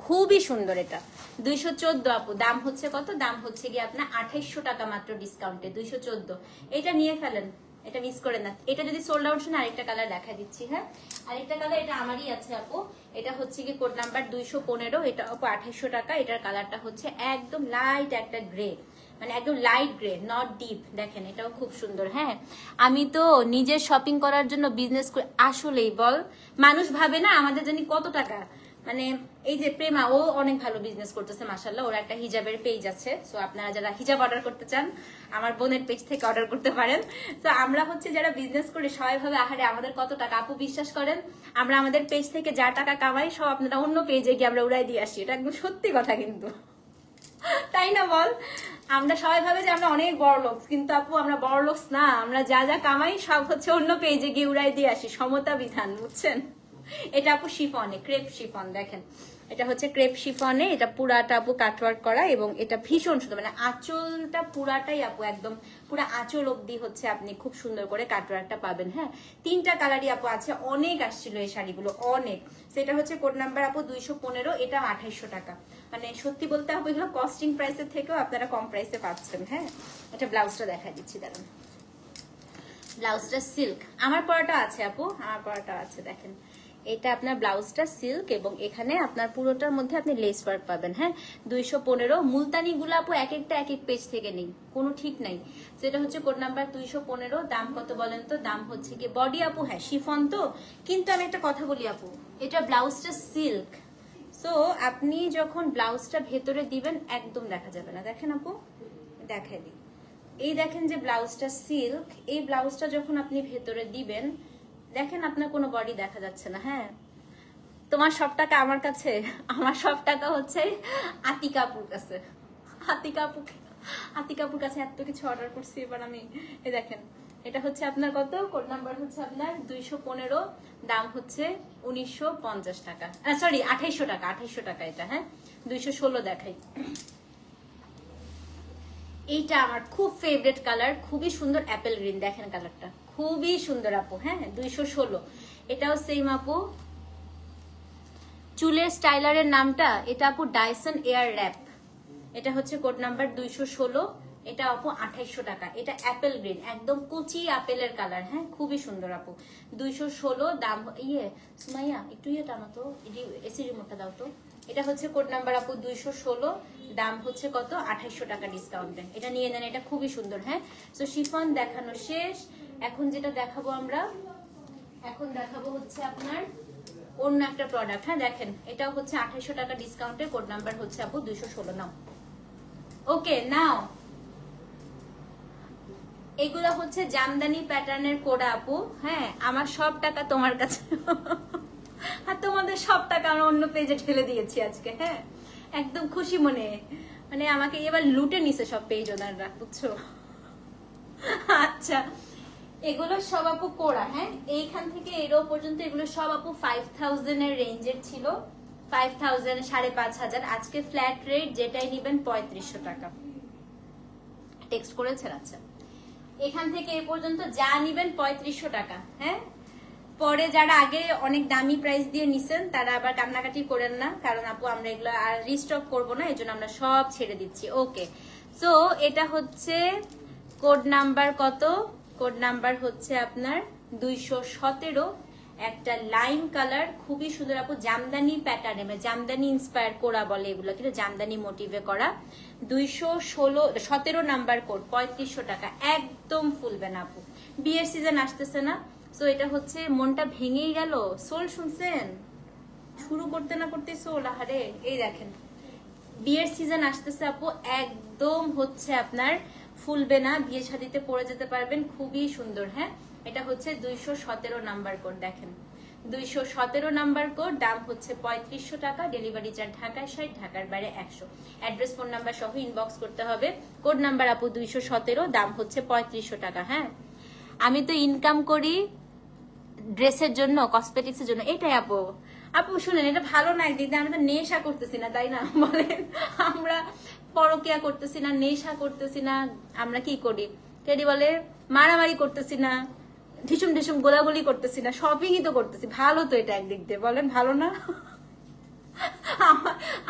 খুবই সুন্দর। এটা 214 আপু। দাম হচ্ছে কত? দাম হচ্ছে কি আপনার 2800 টাকা মাত্র ডিসকাউন্টে, 214। এটা নিয়ে ফেলেন, এটা মিস করে না। এটা যদি সোল্ড আউট শুনে আরেকটা কালার দেখা দিচ্ছি। হ্যাঁ আরেকটা কালার, এটা আমারই আছে আপু। এটা হচ্ছে কি কোড নাম্বার 215, এটা আপু 2800 টাকা। এটার কালারটা হচ্ছে একদম লাইট একটা গ্রে, মানে একদম লাইট গ্রে, নট ডিপ। দেখেন এটাও খুব সুন্দর। হ্যাঁ আমি তো নিজের শপিং করার জন্য বিজনেস করি, আসলেই বল মানুষ ভাবে না আমাদের জানি কত টাকা। মানে এই যে প্রেমা, ও অনেক ভালো বিজনেস করতেছে মাশাআল্লাহ, ওর একটা হিজাবের পেজ আছে। সো আপনারা যারা হিজাব অর্ডার করতে চান আমার বোনের পেজ থেকে অর্ডার করতে পারেন। তো আমরা হচ্ছে যারা বিজনেস করি সবাই ভাবে আহারে আমাদের কত টাকা। আপু বিশ্বাস করেন, আমরা আমাদের পেজ থেকে যা টাকা কামাই সব আপনারা অন্য পেজে গিয়ে আমরা উড়াই দিয়ে আসি। এটা একদম সত্যি কথা কিন্তু, তাই না বল? আমরা সবাই ভাবে যে আমরা অনেক বড় লোক, কিন্তু আপু আমরা বড় লোক না। আমরা যা যা কামাই সব হচ্ছে অন্য পেজে গিয়ে উড়াই দিয়ে আসি, সমতা বিধান, বুঝছেন? এটা আপু শিফনে, ক্রেপ শিফন। দেখেন এটা হচ্ছে ক্রেপ শিফনে, এটা পুরাটা আপু কাটওয়ার্ক করা, এবং এটা ভীষণ সুন্দর, মানে আঁচলটা পুরাটাই আপু একদম পুরা আঁচল অব্দি হচ্ছে আপনি খুব সুন্দর করে কাটওয়ার্কটা পাবেন। হ্যাঁ 3টা কালারই আপু আছে, অনেক আসছিল এই শাড়িগুলো অনেক। সেটা হচ্ছে কোড নাম্বার আপু 215, এটা 2800 টাকা। মানে সত্যি বলতে আপু এগুলো কস্টিং প্রাইসের থেকেও আপনারা কম প্রাইসে পাচ্ছেন। হ্যাঁ এটা ব্লাউজটা দেখা দিচ্ছি, দাঁড়ান। ব্লাউজটা সিল্ক, আমার পরাটা আছে আপু, আমার পরাটা আছে। দেখেন এটা আপনার ব্লাউজটা সিল্ক, এবং এখানে আপনার পুরোটার মধ্যে আপনি লেস ওয়ার্ক পাবেন। হ্যাঁ 215। মুলতানি গুলো আপু এক একটা এক এক পেজ থেকে নেই, কোনো ঠিক নাই। সেটা হচ্ছে কোড নাম্বার 215। দাম কত বলেন তো? দাম হচ্ছে কি বডি আপু, হ্যাঁ শিফন তো, কিন্তু আমি একটা কথা বলি আপু, এটা ব্লাউজটা সিল্ক। সো আপনি যখন ব্লাউজটা ভেতরে দিবেন একদম দেখা যাবে না। দেখেন আপু দেখাই দিই, এই দেখেন যে ব্লাউজটা সিল্ক, এই ব্লাউজটা যখন আপনি ভেতরে দিবেন দেখেন আপনার কোনো বডি দেখা যাচ্ছে না। হ্যাঁ তোমার সব টাকা আমার কাছে, আমার সব টাকা হচ্ছে আতিকাপুর কাছে। আতিকাপুর কাছে এত কিছু অর্ডার করছি এবার আমি। এই দেখেন এটা হচ্ছে আপনার কত? কোড নাম্বার হচ্ছে আপনার 215, দাম হচ্ছে 1950 টাকা, সরি 2800 টাকা, 2800 টাকা এটা। হ্যাঁ 216 দেখাই। এইটা আমার খুব ফেভারিট কালার, খুবই সুন্দর অ্যাপেল গ্রিন। দেখেন কালারটা খুবই সুন্দর আপু। হ্যাঁ 216, এটাও সেম আপু। চুলের স্টাইলারের নামটা এটা আপু ডাইসন এয়ার র্যাপ। এটা হচ্ছে কোড নাম্বার 216, এটা আপু 2800 টাকা। এটা অ্যাপেল গ্রিন, একদম কুচি আপেলের কালার। হ্যাঁ খুবই সুন্দর আপু, 216 দাম। সুমাইয়া একটু টানো তো, এসি রিমোটটা দাও তো। এটা হচ্ছে কোড নাম্বার আপু 216, দাম হচ্ছে কত? 2800 টাকা ডিসকাউন্টে। এটা নিয়ে নেন, এটা খুবই সুন্দর। হ্যাঁ তো শিফন দেখানো শেষ। এখন যেটা দেখাবো আমরা, এখন দেখাবো হচ্ছে আপনার অন্য একটা প্রোডাক্ট। হ্যাঁ দেখেন এটাও হচ্ছে 2800 টাকা ডিসকাউন্টে, কোড নাম্বার হচ্ছে আপু 216। নাও ওকে নাও। এগুলো হচ্ছে জামদানি প্যাটার্নের কোডা আপু। হ্যাঁ আমার সব টাকা তোমার কাছে, আর তোমাদের সব টাকা আমরা অন্য পেজে ঠেলে দিয়েছি আজকে। হ্যাঁ একদম খুশি মনে, মানে আমাকে এবার লুটে নিছে সব পেজ ওনাররা, বুঝছো? আচ্ছা এগুলো সব আপু কোড়া। হ্যাঁ এইখান থেকে এরও পর্যন্ত এগুলো সব আপু 5000 এর রেঞ্জের ছিল, 5000, 5500। আজকে ফ্ল্যাট রেট যেটাই নিবেন 3500 টাকা। টেক্সট করেছেন? আচ্ছা এখান থেকে এ পর্যন্ত যা নিবেন 3500 টাকা। হ্যাঁ পরে যারা আগে অনেক দামি প্রাইস দিয়ে নিছেন তারা আবার কান্নাকাটি করেন না, কারণ আপু আমরা এগুলো আর রিস্টক করবো না, এই জন্য আমরা সব ছেড়ে দিচ্ছি। ওকে সো এটা হচ্ছে কোড নাম্বার কত? কোড নাম্বার হচ্ছে আপনার 217, একটা লাইম কালার, খুবই সুন্দর আপু, জামদানি প্যাটার্নে, মানে জামদানি ইন্সপায়ার করা বলে এগুলো, কিন্তু জামদানি মোটিভে করা। 217 নাম্বার কোড, 3500 টাকা, একদম ফুলবে না আপু। বিয়ের সিজন আসতেছে না, সো এটা হচ্ছে মনটা ভেঙেই গেল। সোল শুনছেন? শুরু করতে না করতে সোল, আহারে। এই দেখেন বিয়ের সিজন আসতেছে আপু, একদম হচ্ছে আপনার ফুলবে না, বিয়ে শাদিতে পরে যেতে পারবেন, খুবই সুন্দর। হ্যাঁ এটা হচ্ছে 217 নাম্বার কোড। দেখেন 217 নাম্বার কোড, দাম হচ্ছে 3500 টাকা। ডেলিভারি চার্জ ঢাকায় 60, ঢাকার বাইরে 100। অ্যাড্রেস ফোন নাম্বার সহ ইনবক্স করতে হবে। কোড নাম্বার আপু 217, দাম হচ্ছে 3500 টাকা। হ্যাঁ আমি তো ইনকাম করি ড্রেসের জন্য, কসমেটিক্সের জন্য। এটাই আপু। আপু শুনেন, এটা ভালো না একদিক দিয়ে, আমরা তো নেশা করতেছি না, তাই না বলেন? আমরা পরকিয়া করতেছি না, নেশা করতেছি না, আমরা কি করি টেডি বলে মারামারি করতেছি না, ঢিসুম ঢিসুম গোলাগুলি করতেছি না, শপিংই তো করতেছি। ভালো তো এটা একদিক দিয়ে, বলেন ভালো না?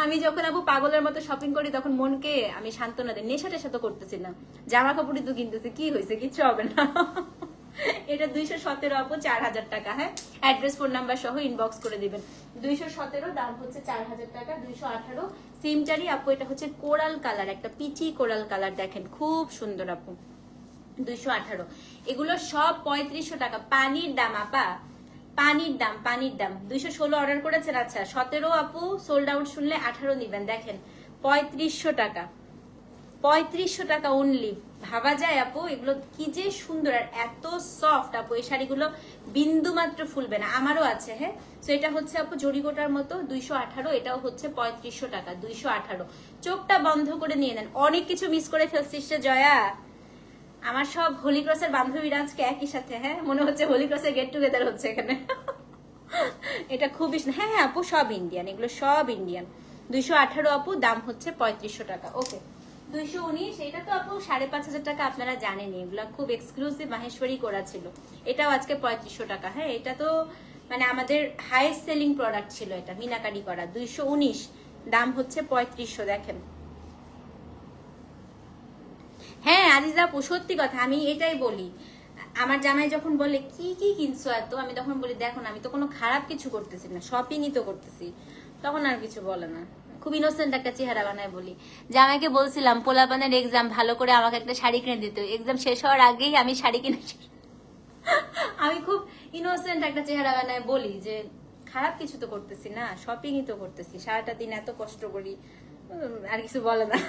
আমি যখন আপু পাগলের মতো শপিং করি তখন মনকে আমি সান্ত্বনা দিই। নেশা টেশা তো করতেছি না, জামা কাপড়ই তো কিনতেছি, কি হয়েছে, কিছু হবে না। এটা 217 আপু, 4000 টাকা। হ্যাঁ, অ্যাড্রেস ফোন নাম্বার সহ ইনবক্স করে দিবেন। 217, দাম হচ্ছে 4000 টাকা। 218 সিমটারি আপু। এটা হচ্ছে কোরাল কালার, একটা পিচি কোরাল কালার, দেখেন খুব সুন্দর আপু। 218, এগুলো সব 3500 টাকা। পানির দাম আপা, পানির দাম, পানির দাম। 216 অর্ডার করেছেন, আচ্ছা 17 আপু সোল্ড আউট, শুনলে 18 নিবেন। দেখেন 3500 টাকা, 3500 টাকা অনলি। ভাবা যায় আপু, এগুলো কি যে সুন্দর আর এত সফট আপু। এই শাড়িগুলো বিন্দু মাত্র ফুলবে না। আমারও আছে। হ্যাঁ, তো এটা হচ্ছে আপু জরিগোটার মতো 218, এটাও হচ্ছে 3500 টাকা। 218, চোখটা বন্ধ করে নিয়ে নেন। অনেক কিছু মিস করে ফেলছিস রে জয়া। আমার সব হোলি ক্রসের বান্ধবীরা আজকে একই সাথে, হ্যাঁ মনে হচ্ছে হোলি ক্রসের গেট টুগেদার হচ্ছে এখানে। এটা খুবই, হ্যাঁ হ্যাঁ আপু সব ইন্ডিয়ান, এগুলো সব ইন্ডিয়ান। 218 আপু, দাম হচ্ছে 3500 টাকা। ওকে, 219, এটা তো আপু 5500 টাকা, আপনারা জানেনই, এগুলা খুব এক্সক্লুসিভ মাহেশ্বরী করা ছিল। এটাও আজকে 3500 টাকা। হ্যাঁ, এটা তো মানে আমাদের হাইয়েস্ট সেলিং প্রোডাক্ট ছিল, এটা মিনাকারি করা। 219, দাম হচ্ছে 3500। দেখেন, হ্যাঁ আজিজা আপু সত্যি কথা, আমি এটাই বলি। আমার জামাই যখন বলে কি কি কিনছো এত, আমি তখন বলি দেখুন আমি তো কোনো খারাপ কিছু করতেছি না, শপিংই তো করতেছি। তখন আর কিছু বলে না, খুব ইনোসেন্ট একটা চেহারা বানায় বলি। জামাইকে বলছিলাম পোলাপানের এক্সাম, ভালো করে আমাকে একটা শাড়ি কিনে দিত। এক্সাম শেষ হওয়ার আগেই আমি শাড়ি কিনে আমি খুব ইনোসেন্ট একটা চেহারা বানায় বলি যে খারাপ কিছু তো করতেছি না, শপিংই তো করতেছি, সারাটা দিন এত কষ্ট করি। আর কিছু বলে না।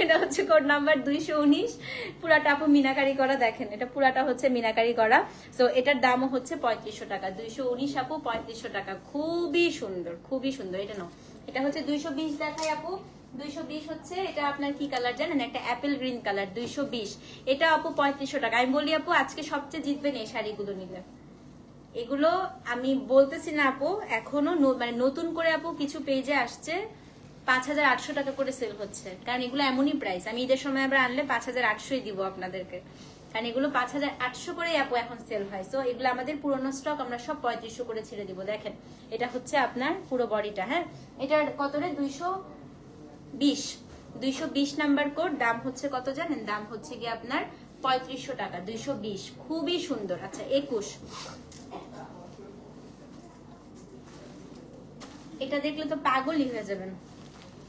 এটা হচ্ছে কোড নাম্বার 219, পুরাটা আপু মিনাকারি করা। দেখেন এটা পুরাটা হচ্ছে মিনাকারি করা। সো এটার দামও হচ্ছে 3500 টাকা। 219 আপু, 3500 টাকা। খুবই সুন্দর, খুবই সুন্দর। এটা নাও, এটা হচ্ছে 220 দেখাই আপু। 220 হচ্ছে, এটা আপনার কি কালার জানেন, একটা অ্যাপেল গ্রিন কালার। 220, এটা আপু 3500 টাকা। আমি বলি আপু আজকে সবচেয়ে জিতবেন এই শাড়িগুলো নিলে। এগুলো আমি বলতেছি না আপু, এখনো মানে নতুন করে আপু কিছু পেজে আসছে 5800 টাকা করে সেল হচ্ছে, কারণ এগুলো এমনই প্রাইস। আমি ঈদের সময় আবার আনলে 5800 দিব আপনাদেরকে, কারণ এগুলো 5800 করে আপু এখন সেল হয়। সো এগুলো আমাদের পুরোনো স্টক, আমরা সব 3500 করে ছেড়ে দিব। দেখেন এটা হচ্ছে আপনার পুরো বডিটা। হ্যাঁ, এটার কত রে, 220, 220 নাম্বার কোড। দাম হচ্ছে কত জানেন, দাম হচ্ছে গিয়ে আপনার 3500 টাকা। 220, খুবই সুন্দর। আচ্ছা 21, এটা দেখলে তো পাগলই হয়ে যাবেন।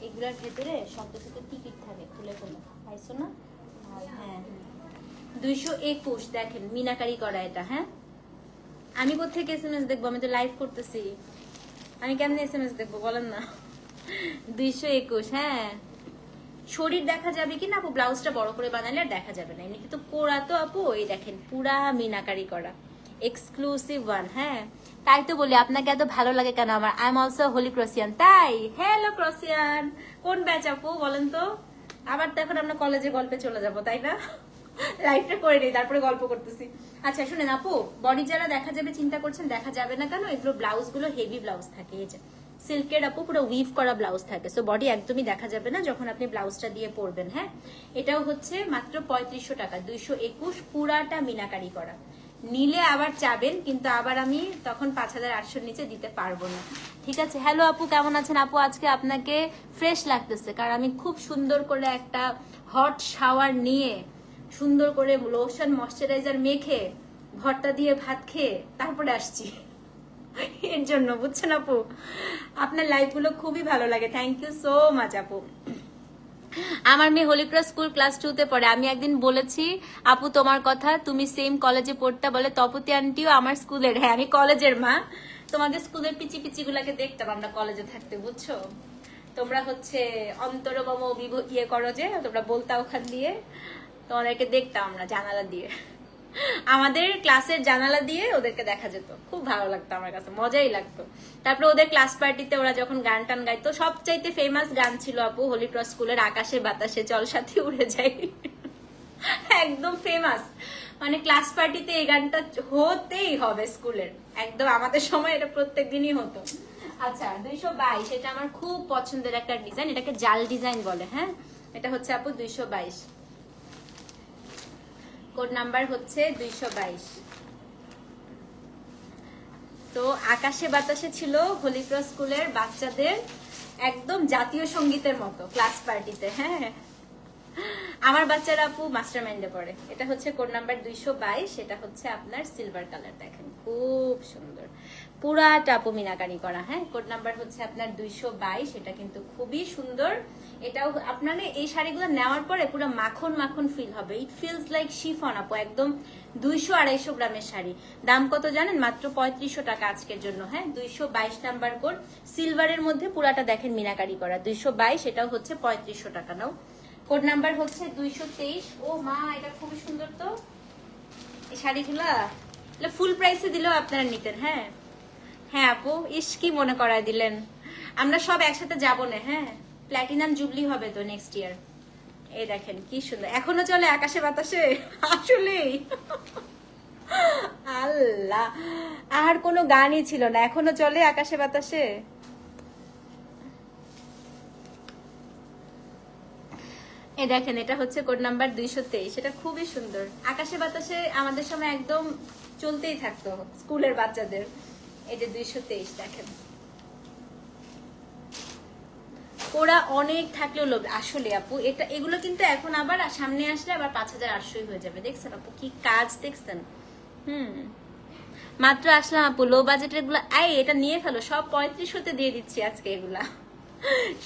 এগুলার ভেতরে শত শত টিকিট থাকে, খুলে খুলে পাইছো না? হ্যাঁ, 221, দেখেন মিনাকারি করা এটা। হ্যাঁ, আমি কোথেকে এসএমএস দেখবো, আমি তো লাইভ করতেছি, আমি কেমনে এসএমএস দেখবো বলেন না? 221। হ্যাঁ, শরীর দেখা যাবে কি না আপু, ব্লাউজটা বড় করে বানালে আর দেখা যাবে না। এমনি কিন্তু কোরা তো আপু, এই দেখেন পুরা মিনাকারি করা, এক্সক্লুসিভ ওয়ান। হ্যাঁ, তাই তো বলি আপনাকে এত ভালো লাগে কেন আমার। I am also holy Crossian. তাই, হ্যালো ক্রসিয়ান, কোন ব্যাচ আপু বলেন তো? আবার তো এখন আমরা কলেজের গল্পে চলে যাব, তাই না? লাইফটা করে নেই, তারপরে গল্প করতেছি। আচ্ছা শুনেন আপু, বডি যারা দেখা যাবে চিন্তা করছেন, দেখা যাবে না কেন, এগুলো ব্লাউজ গুলো হেভি ব্লাউজ থাকে, এই যে সিল্কের আপু পুরো উইভ করা ব্লাউজ থাকে। সো বডি একদমই দেখা যাবে না যখন আপনি ব্লাউজটা দিয়ে পরবেন। হ্যাঁ, এটাও হচ্ছে মাত্র 3500 টাকা। 221, পুরাটা মিনাকারি করা। নিলে আবার চাবেন, কিন্তু আবার আমি তখন 5800 নিচে দিতে পারবো না। ঠিক আছে, হ্যালো আপু, কেমন আছেন আপু? আজকে আপনাকে ফ্রেশ লাগতেছে, কারণ আমি খুব সুন্দর করে একটা হট শাওয়ার নিয়ে, সুন্দর করে লোশন ময়শ্চারাইজার মেখে, ভর্তা দিয়ে ভাত খেয়ে তারপরে আসছি, এর জন্য, বুঝছেন আপু? আপনার লাইফ গুলো খুবই ভালো লাগে। থ্যাংক ইউ সো মাচ আপু। আমার মেয়ে হোলিক্রস স্কুল ক্লাস 2 তে পড়ে। আমি একদিন বলেছি আপু তোমার কথা, তুমি সেম কলেজে পড়তে, বলে তপতি আন্টিও আমার স্কুলের। হ্যাঁ, আমি কলেজের মা, তোমাদের স্কুলের পিচি পিচি গুলাকে দেখতাম আমরা কলেজে থাকতে, বুঝছো? তোমরা হচ্ছে অন্তরবম ইয়ে করো যে, তোমরা বলতা ওখান দিয়ে, তোমাদেরকে দেখতাম আমরা জানালা দিয়ে, আমাদের ক্লাসের জানালা দিয়ে ওদেরকে দেখা যেত। খুব ভালো লাগতো আমার কাছে, মজাই লাগতো। তারপরে ওদের ক্লাস পার্টিতে ওরা যখন গান টান গাইতো, সবচাইতে ফেমাস গান ছিল আপু হোলিক্রস স্কুলের আকাশে বাতাসে চল সাথী উড়ে যাই, একদম ফেমাস। মানে ক্লাস পার্টিতে এই গানটা হতেই হবে স্কুলের, একদম আমাদের সময় এটা প্রত্যেক দিনই হতো। আচ্ছা 222, এটা আমার খুব পছন্দের একটা ডিজাইন, এটাকে জাল ডিজাইন বলে। হ্যাঁ এটা হচ্ছে আপু 222, কোড নাম্বার হচ্ছে 222। তো আকাশে বাতাসে ছিল হলিক্রস স্কুলের বাচ্চাদের একদম জাতীয় সঙ্গীতের মতো ক্লাস পার্টিতে। হ্যাঁ আমার বাচ্চারা আপু মাস্টারমাইন্ডে পড়ে। এটা হচ্ছে কোড নাম্বার 222, এটা হচ্ছে আপনার সিলভার কালার, দেখেন খুব সুন্দর, পুরাটা আপু মিনাকারি করা। হ্যাঁ কোড নাম্বার হচ্ছে আপনার 222, এটা কিন্তু খুবই সুন্দর। এটাও আপনার এই শাড়িগুলো নেওয়ার পরে পুরো মাখন মাখন ফিল হবে, ইট ফিলস লাইক শিফন আপু, একদম 200-250 গ্রামের শাড়ি। দাম কত জানেন? মাত্র 3500 টাকা আজকের জন্য। হ্যাঁ 222 নাম্বার কোড, সিলভারের মধ্যে পুরাটা দেখেন মিনাকারি করা, 222, এটাও হচ্ছে 3500 টাকা। নাও কোড নাম্বার হচ্ছে 223। ও মা এটা খুবই সুন্দর। তো এই শাড়িগুলা ফুল প্রাইসে দিলেও আপনারা নিতেন। হ্যাঁ হ্যাঁ আপু, ইস কি মনে করায় দিলেন, আমরা সব একসাথে যাবো না। হ্যাঁ প্ল্যাটিনাম জুবলি হবে তো নেক্সট ইয়ার। এই দেখেন কি সুন্দর, এখনো চলে আকাশে বাতাসে, আসলেই আল্লাহ আর কোনো গানই ছিল না, এখনো চলে আকাশে বাতাসে। এই দেখেন এটা হচ্ছে কোড নাম্বার 223, এটা খুবই সুন্দর। আকাশে বাতাসে আমাদের সময় একদম চলতেই থাকতো স্কুলের বাচ্চাদের। এই যে 223 দেখেন, ওরা অনেক থাকলেও লোভ আসলে আপু। এটা এগুলো কিন্তু এখন আবার সামনে আসলে আবার 5800 হয়ে যাবে। দেখছেন আপু কি কাজ, দেখছেন? মাত্র আসলাম আপু, লো বাজেটের গুলো এটা নিয়ে ফেলো, সব 3500-তে দিয়ে দিচ্ছি আজকে এগুলা,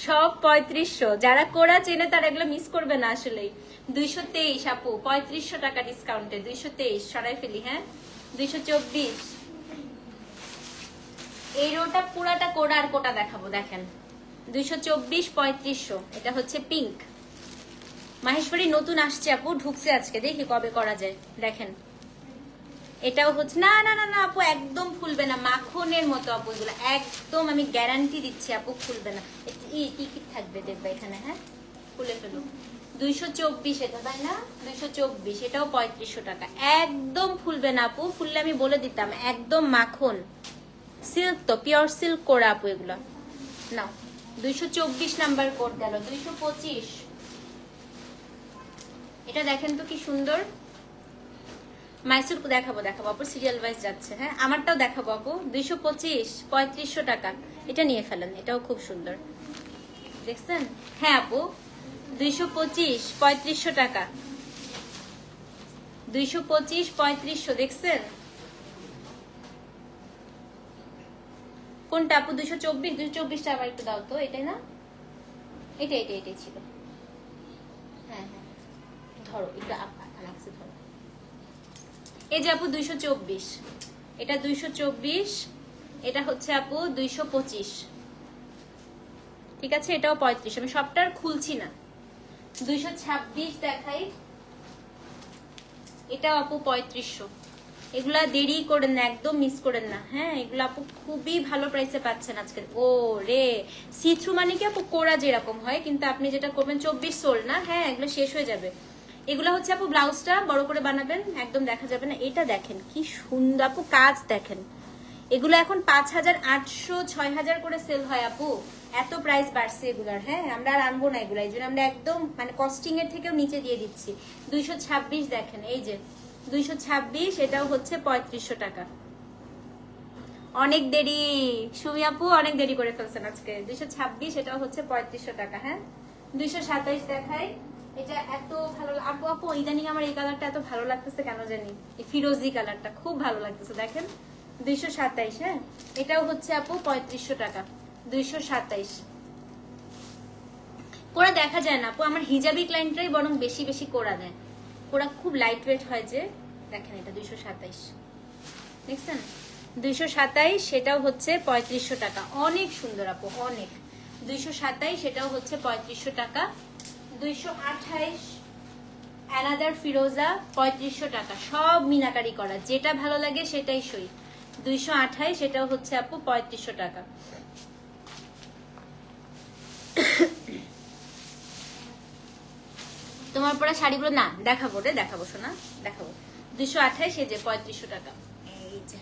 সব 3500। যারা কোরা চেনে তারা এগুলো মিস করবে না আসলেই। 223 আপু, 3500 টাকা ডিসকাউন্টে 223 সরাই ফেলি। হ্যাঁ 224, এই রোটা পুরাটা কোরা আর কোটা দেখাবো, দেখেন 224 3500। এটা হচ্ছে পিঙ্ক, মাহেশ্বরী নতুন আসছে আপু, ঢুকছে আজকে, দেখি কবে করা যায়। দেখেন এটাও হচ্ছে না না না না আপু, একদম ফুলবে না, মাখনের মতো আপু এগুলো, একদম আমি গ্যারান্টি দিচ্ছি আপু ফুলবে না। টিকিট থাকবে দেখবে এখানে। হ্যাঁ খুলে ফেলুন। 224 এটা, তাই না? 224, এটাও 3500 টাকা, একদম ফুলবে না আপু, ফুললে আমি বলে দিতাম, একদম মাখন সিল্ক, তো পিওর সিল্ক করা আপু এগুলো। নাও 224 নাম্বার কোড গেল। 225, এটা দেখেন তো কি সুন্দর, মাইসুর দেখাবো দেখাবো আপু, সিরিয়াল ওয়াইজ যাচ্ছে। হ্যাঁ আমারটাও দেখাবো আপু। 225 3500 টাকা, এটা নিয়ে ফেলেন, এটাও খুব সুন্দর, দেখছেন? হ্যাঁ আপু 225 3500 টাকা, 225 3500, দেখছেন কোনটা আপু? 224, 224টা আবার একটু দাও তো, এটাই না? এটাই ছিল। হ্যাঁ হ্যাঁ ধরো একটু আলাক্সে ধরো। এই যে আপু 224, এটা 224, এটা হচ্ছে আপু 225, ঠিক আছে? এটাও 35, আমি সবটার খুলছি না। 226 দেখাই, এটাও আপু 3500। এগুলা দেরি করেন না, একদম মিস করেন না। হ্যাঁ এগুলো আপু খুবই ভালো প্রাইসে পাচ্ছেন আজকে। ও রে সি থ্রু মানে কি আপু, কোরা যেরকম হয়, কিন্তু আপনি যেটা করবেন 24 সোল না। হ্যাঁ এগুলো শেষ হয়ে যাবে। এগুলো হচ্ছে আপু ব্লাউজটা বড় করে বানাবেন, একদম দেখা যাবে না। এটা দেখেন কি সুন্দর আপু, কাজ দেখেন। এগুলো এখন 5800 6000 করে সেল হয় আপু, এত প্রাইস বাড়ছে এগুলার। হ্যাঁ আমরা আর আনবো না এগুলো, এই জন্য আমরা একদম মানে কস্টিং এর থেকেও নিচে দিয়ে দিচ্ছি। 226 দেখেন, এই যে 226, এটাও হচ্ছে 3500 টাকা। অনেক দেরি সুমি আপু, অনেক দেরি করে ফেলছেন আজকে। 226, এটাও হচ্ছে 3500 টাকা। হ্যাঁ 227 দেখাই, এটা এত ভালো আপু। আপু ইদানিং আমার এই কালারটা এত ভালো লাগতেছে কেন জানি, এই ফিরোজি কালারটা খুব ভালো লাগতেছে, দেখেন 227। হ্যাঁ এটাও হচ্ছে আপু 3500 টাকা, 227। কোরা দেখা যায় না আপু, আমার হিজাবি ক্লায়েন্টরাই বরং বেশি বেশি কোরা দেয়, কোরা খুব লাইট ওয়েট হয় যে। দেখেন এটা 227, দেখছেন 227, সেটাও হচ্ছে 3500 টাকা, অনেক সুন্দর আপু অনেক। 227, সেটাও হচ্ছে 3500 টাকা। 228 অ্যানাদার ফিরোজা, 3500 টাকা, সব মিনাকারি করা, যেটা ভালো লাগে সেটাই সই। 228, সেটাও হচ্ছে আপু 3500 টাকা। তোমার পরা শাড়িগুলো না দেখাবো রে, দেখাবো শোনা, দেখাবো। 228, এই যে 3500 টাকা। এই যে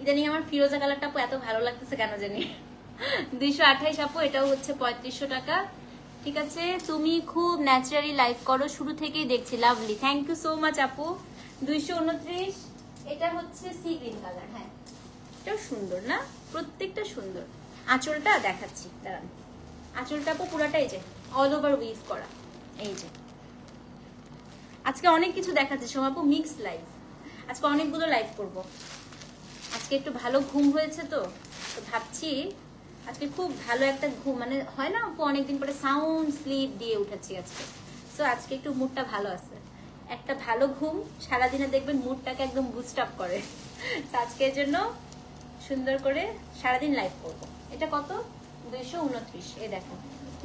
ইদানিং আমার ফিরোজা কালারটা আপু এত ভালো লাগতেছে কেন জানি। 228 আপু, এটাও হচ্ছে 3500 টাকা। ঠিক আছে, তুমি খুব ন্যাচারালি লাইফ করো, শুরু থেকেই দেখছি, lovely, thank you so much আপু। 229, এটা হচ্ছে সি গ্রিন কালার। হ্যাঁ, এটাও সুন্দর না, প্রত্যেকটা সুন্দর। আঁচলটা দেখাচ্ছি, দাঁড়ান। আঁচলটা আপু পুরাটা এই যে অল ওভার উইভ করা। এই যে আজকে অনেক কিছু দেখাচ্ছি সোমা আপু, মিক্স লাইভ, আজকে অনেকগুলো লাইভ করব। আজকে একটু ভালো ঘুম হয়েছে তো ভাবছি আজকে খুব ভালো একটা ঘুম, মানে হয় না আপু অনেকদিন পরে সাউন্ড স্লিপ দিয়ে উঠেছি আজকে। সো আজকে একটু মুডটা ভালো আছে। একটা ভালো ঘুম সারাদিনে দেখবেন মুডটাকে একদম বুস্ট আপ করে। আজকের জন্য সুন্দর করে সারাদিন লাইভ করব। এটা কত? 229। এই দেখো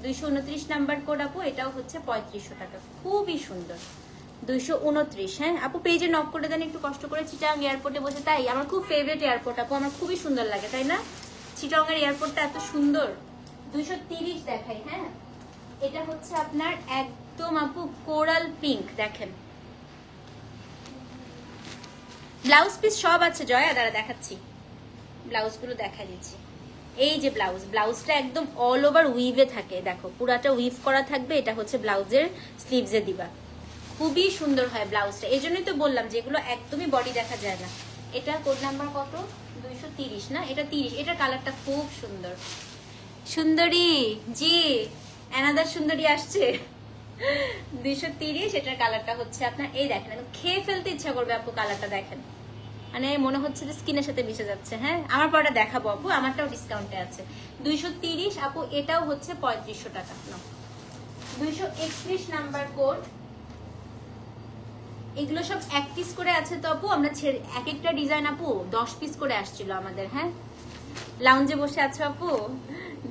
229 নাম্বার কোড আপু, এটাও হচ্ছে 3500 টাকা, খুবই সুন্দর। 229। হ্যাঁ আপু, পেজে নক করে দেন একটু কষ্ট করে। চিটাং এয়ারপোর্টে বসে, তাই আমার খুব ফেভারিট এয়ারপোর্ট আপু, আমার খুবই সুন্দর লাগে, তাই না? চিটাং এর এয়ারপোর্টটা এত সুন্দর। 230 দেখাই। হ্যাঁ, এটা হচ্ছে আপনার একদম আপু কোরাল পিঙ্ক, দেখেন ব্লাউজ পিস সব আছে জয়া, দ্বারা দেখাচ্ছি, ব্লাউজগুলো দেখা দিচ্ছি। এই যে ব্লাউজটা একদম অল ওভার উইভে থাকে, দেখো পুরাটা উইভ করা থাকবে। এটা হচ্ছে ব্লাউজের স্লিভসে দিবা, খুবই সুন্দর হয় ব্লাউজটা। এই জন্যই তো বললাম যে এগুলো একদমই বডি দেখা যায় না। এটা কোড নাম্বার কত? 230 না, এটা 30। এটার কালারটা খুব সুন্দর। সুন্দরী জি, অ্যানাদার সুন্দরী আসছে। 230, এটার কালারটা হচ্ছে আপনার, এই দেখেন খেয়ে ফেলতে ইচ্ছা করবে আপু, কালারটা দেখেন, মানে মনে হচ্ছে যে স্কিনের সাথে মিশে যাচ্ছে। হ্যাঁ, আমার পরটা দেখাবো আপু, আমারটাও ডিসকাউন্টে আছে। 230 আপু, এটাও হচ্ছে 3500 টাকা। 231 নাম্বার কোড, এগুলো সব 1 পিস করে আছে তো আপু, আমরা এক একটা ডিজাইন আপু 10 পিস করে আসছিল আমাদের। হ্যাঁ, লাউঞ্জে বসে আছো আপু।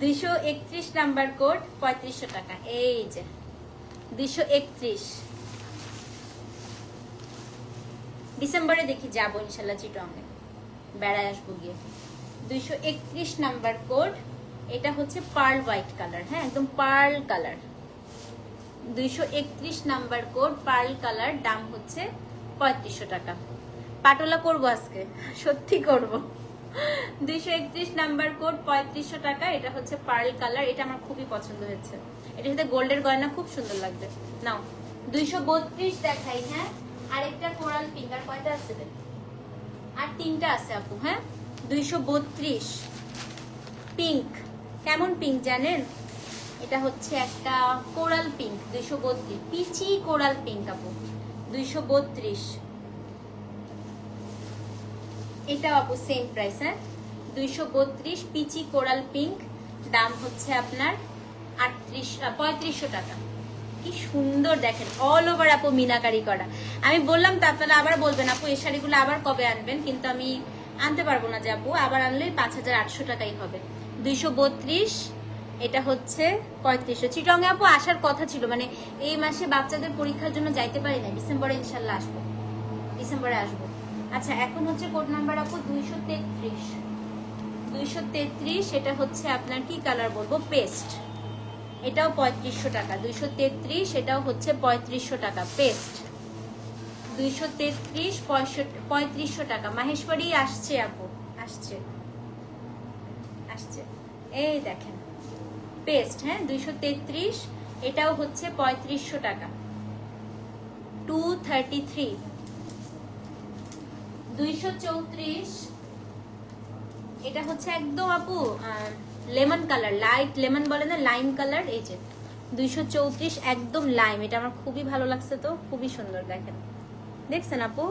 231 নাম্বার কোড, 3500 টাকা। এই যে 231, ডিসেম্বরে দেখি যাবো ইনশাল্লাহ, চিটংয়ে বেড়ায় আসবো গিয়ে। 231 নাম্বার কোড, এটা হচ্ছে পার্ল হোয়াইট কালার। হ্যাঁ, একদম pearl colour. 231 number code, pearl colour, দাম হচ্ছে 3500 টাকা। পাটোলা করবো আজকে, সত্যি করব। 231 নাম্বার কোড, 3500 টাকা। এটা হচ্ছে পার্ল কালার, এটা আমার খুবই পছন্দ হয়েছে। এটার সাথে গোল্ডের গয়না খুব সুন্দর লাগবে। নাও 232 দেখাই। হ্যাঁ, আরেকটা কোরাল পিঙ্ক, আর কয়টা আছে? আর 3টা আছে আপু। হ্যাঁ, 232 পিঙ্ক। কেমন পিঙ্ক জানেন? এটা হচ্ছে একটা coral pink, 232, peachy coral pink আপু, 232। এটা আপু সেম প্রাইস। হ্যাঁ, 232 পিচি কোরাল পিঙ্ক, দাম হচ্ছে আপনার 3500 টাকা। কি সুন্দর দেখেন, অল ওভার আপু মিনাকারি করা। আমি বললাম তো আপনারা আবার বলবেন আপু এই শাড়িগুলো আবার কবে আনবেন, কিন্তু আমি আনতে পারবো না যে আপু, আবার আনলে 5800 টাকাই হবে। 232, এটা হচ্ছে 3500। চিটংয়ে আপু আসার কথা ছিল, মানে এই মাসে বাচ্চাদের পরীক্ষার জন্য যাইতে পারি না, ডিসেম্বরে ইনশাল্লাহ আসবো, ডিসেম্বরে আসবো। আচ্ছা, এখন হচ্ছে কোড নাম্বার আপু 233। 233, এটা হচ্ছে আপনার কি কালার বলবো, পেস্ট, এটাও 3500 টাকা। 233, এটাও হচ্ছে 3500 টাকা, পেস্ট। 233, 3500 টাকা। মাহেশ্বরী আসছে আপু, আসছে আসছে, এই দেখেন পেস্ট। হ্যাঁ, 233, এটাও হচ্ছে 3500 টাকা। 233, 234, এটা হচ্ছে একদম আপু লেমন কালার, লাইট লেমন বলে না, লাইম কালার। এই যে 234, একদম লাইম, এটা আমার খুবই ভালো লাগছে তো, খুবই সুন্দর দেখেন, দেখছেন আপু,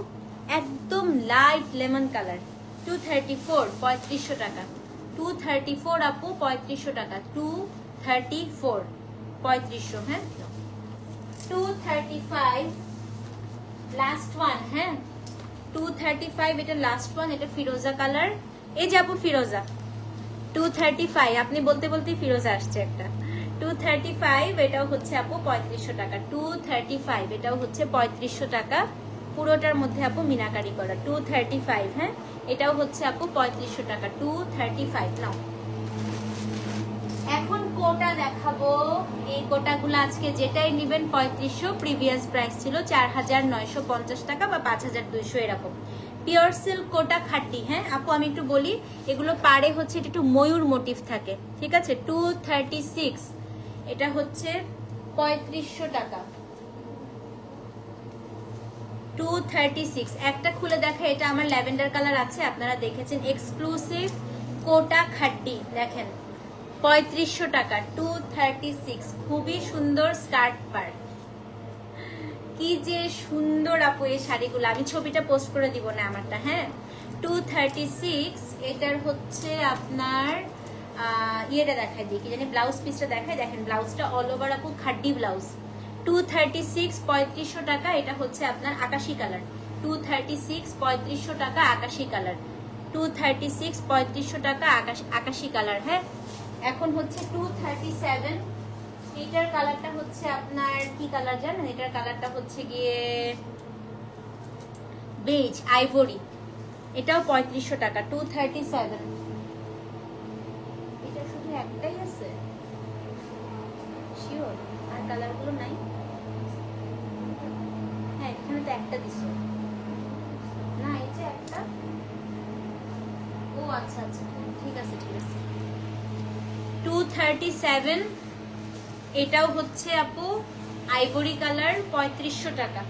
একদম লাইট লেমন কালার। 234, 3500 টাকা। 234 আপু, 3500 টাকা। 234, 3500। হ্যাঁ, 235, লাস্ট ওয়ান। হ্যাঁ, 235, এটা লাস্ট ওয়ান, এটা ফিরোজা কালার। এই যে আপু ফিরোজা, 235, আপনি বলতে বলতেই ফিরোজা আসছে একটা। 235, এটাও হচ্ছে আপু 3500 টাকা। 235, এটাও হচ্ছে 3500 টাকা, পুরোটার মধ্যে আপু মিনাকারি করা। 235, হ্যাঁ, এটাও হচ্ছে আপু 3500 টাকা। 235 নাও। এখন কোটা দেখাবো। এই কোটাগুলো আজকে যেটাই নেবেন 3500, প্রিভিয়াস প্রাইস ছিল 4950 টাকা বা 5200 এরকম। পিওর সিল্ক কোটা খাটি। হ্যাঁ আপু আমি একটু বলি, এগুলো পাড়ে হচ্ছে এটা একটু ময়ূর মোটিভ থাকে, ঠিক আছে। 236, এটা হচ্ছে 3500 টাকা। 236, একটা খুলে দেখা, এটা আমার ল্যাভেন্ডার কালার আছে, আপনারা দেখেছেন, এক্সক্লুসিভ কোটা খাড্ডি, দেখেন 3500 টাকা। 236, খুবই সুন্দর স্কার্ট পার, কি যে সুন্দর আপু এই শাড়িগুলো। আমি ছবিটা পোস্ট করে দিব না আমারটা, হ্যাঁ। 236, এটার হচ্ছে আপনার ইয়েটা দেখাই দিই, কি জানি ব্লাউজ পিসটা দেখায়, দেখেন ব্লাউজটা অল ওভার আপু খাড্ডি ব্লাউজ। 236, 3500 টাকা। এটা হচ্ছে আপনার আকাশি কালার। 236, 3500 টাকা আকাশি কালার। 236, 3500 টাকা আকাশি কালার। হ্যাঁ এখন হচ্ছে 237, এটার কালারটা হচ্ছে আপনার কি কালার জানেন, এটার কালারটা হচ্ছে গিয়ে বেজ আইভরি, এটাও 3500 টাকা। 237, এটা শুধু একটাই আছে শিওর, আর কালারগুলো নাই? হ্যাঁ এখানে তো একটা দিছো না, এই যে একটা, ও আচ্ছা আচ্ছা ঠিক আছে ঠিক আছে। 237, এটাও হচ্ছে আপু আইভরি কালার, 3500 টাকা।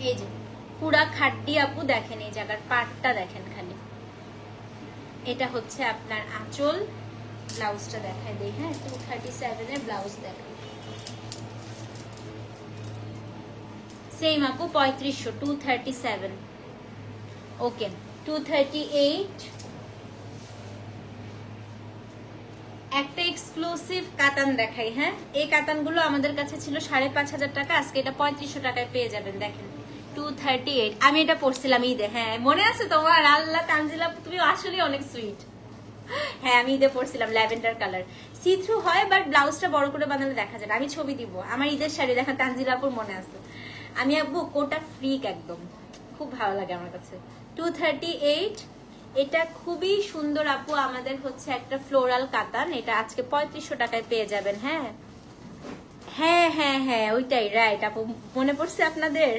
এই যে পুরা খাড্ডি আপু, দেখেন এই জায়গার পাটটা দেখেন খালি। এটা হচ্ছে আপনার আঁচল, ব্লাউজটা দেখাই দেই। হ্যাঁ 237 এর ব্লাউজ দেখাই, সেম আপু 3500। 237, ওকে। 238, একটা এক্সক্লুসিভ কাতান দেখাই। হ্যাঁ এই কাতানগুলো আমাদের কাছে ছিল 5500 টাকা, আজকে এটা 3500 টাকায় পেয়ে যাবেন। দেখেন 238, আমি এটা পড়ছিলাম ঈদে, হ্যাঁ মনে আছে তোমার? আল্লাহ তানজিলা তুমি আসলে অনেক সুইট। হ্যাঁ আমি ঈদে পড়ছিলাম, ল্যাভেন্ডার কালার, সি থ্রু হয় বাট ব্লাউজটা বড় করে বানালে দেখা যায় না। আমি ছবি দিব আমার ঈদের শাড়ি, দেখেন তানজিলাপুর মনে আছে। আমি আপু কোটা ফ্রিক একদম, খুব ভালো লাগে আমার কাছে। 238, এটা খুবই সুন্দর আপু, আমাদের হচ্ছে একটা ফ্লোরাল কাতান, এটা আজকে 3500 টাকায় পেয়ে যাবেন। হ্যাঁ হ্যাঁ হ্যাঁ হ্যাঁ ওইটাই রাইট আপু, মনে পড়ছে আপনাদের।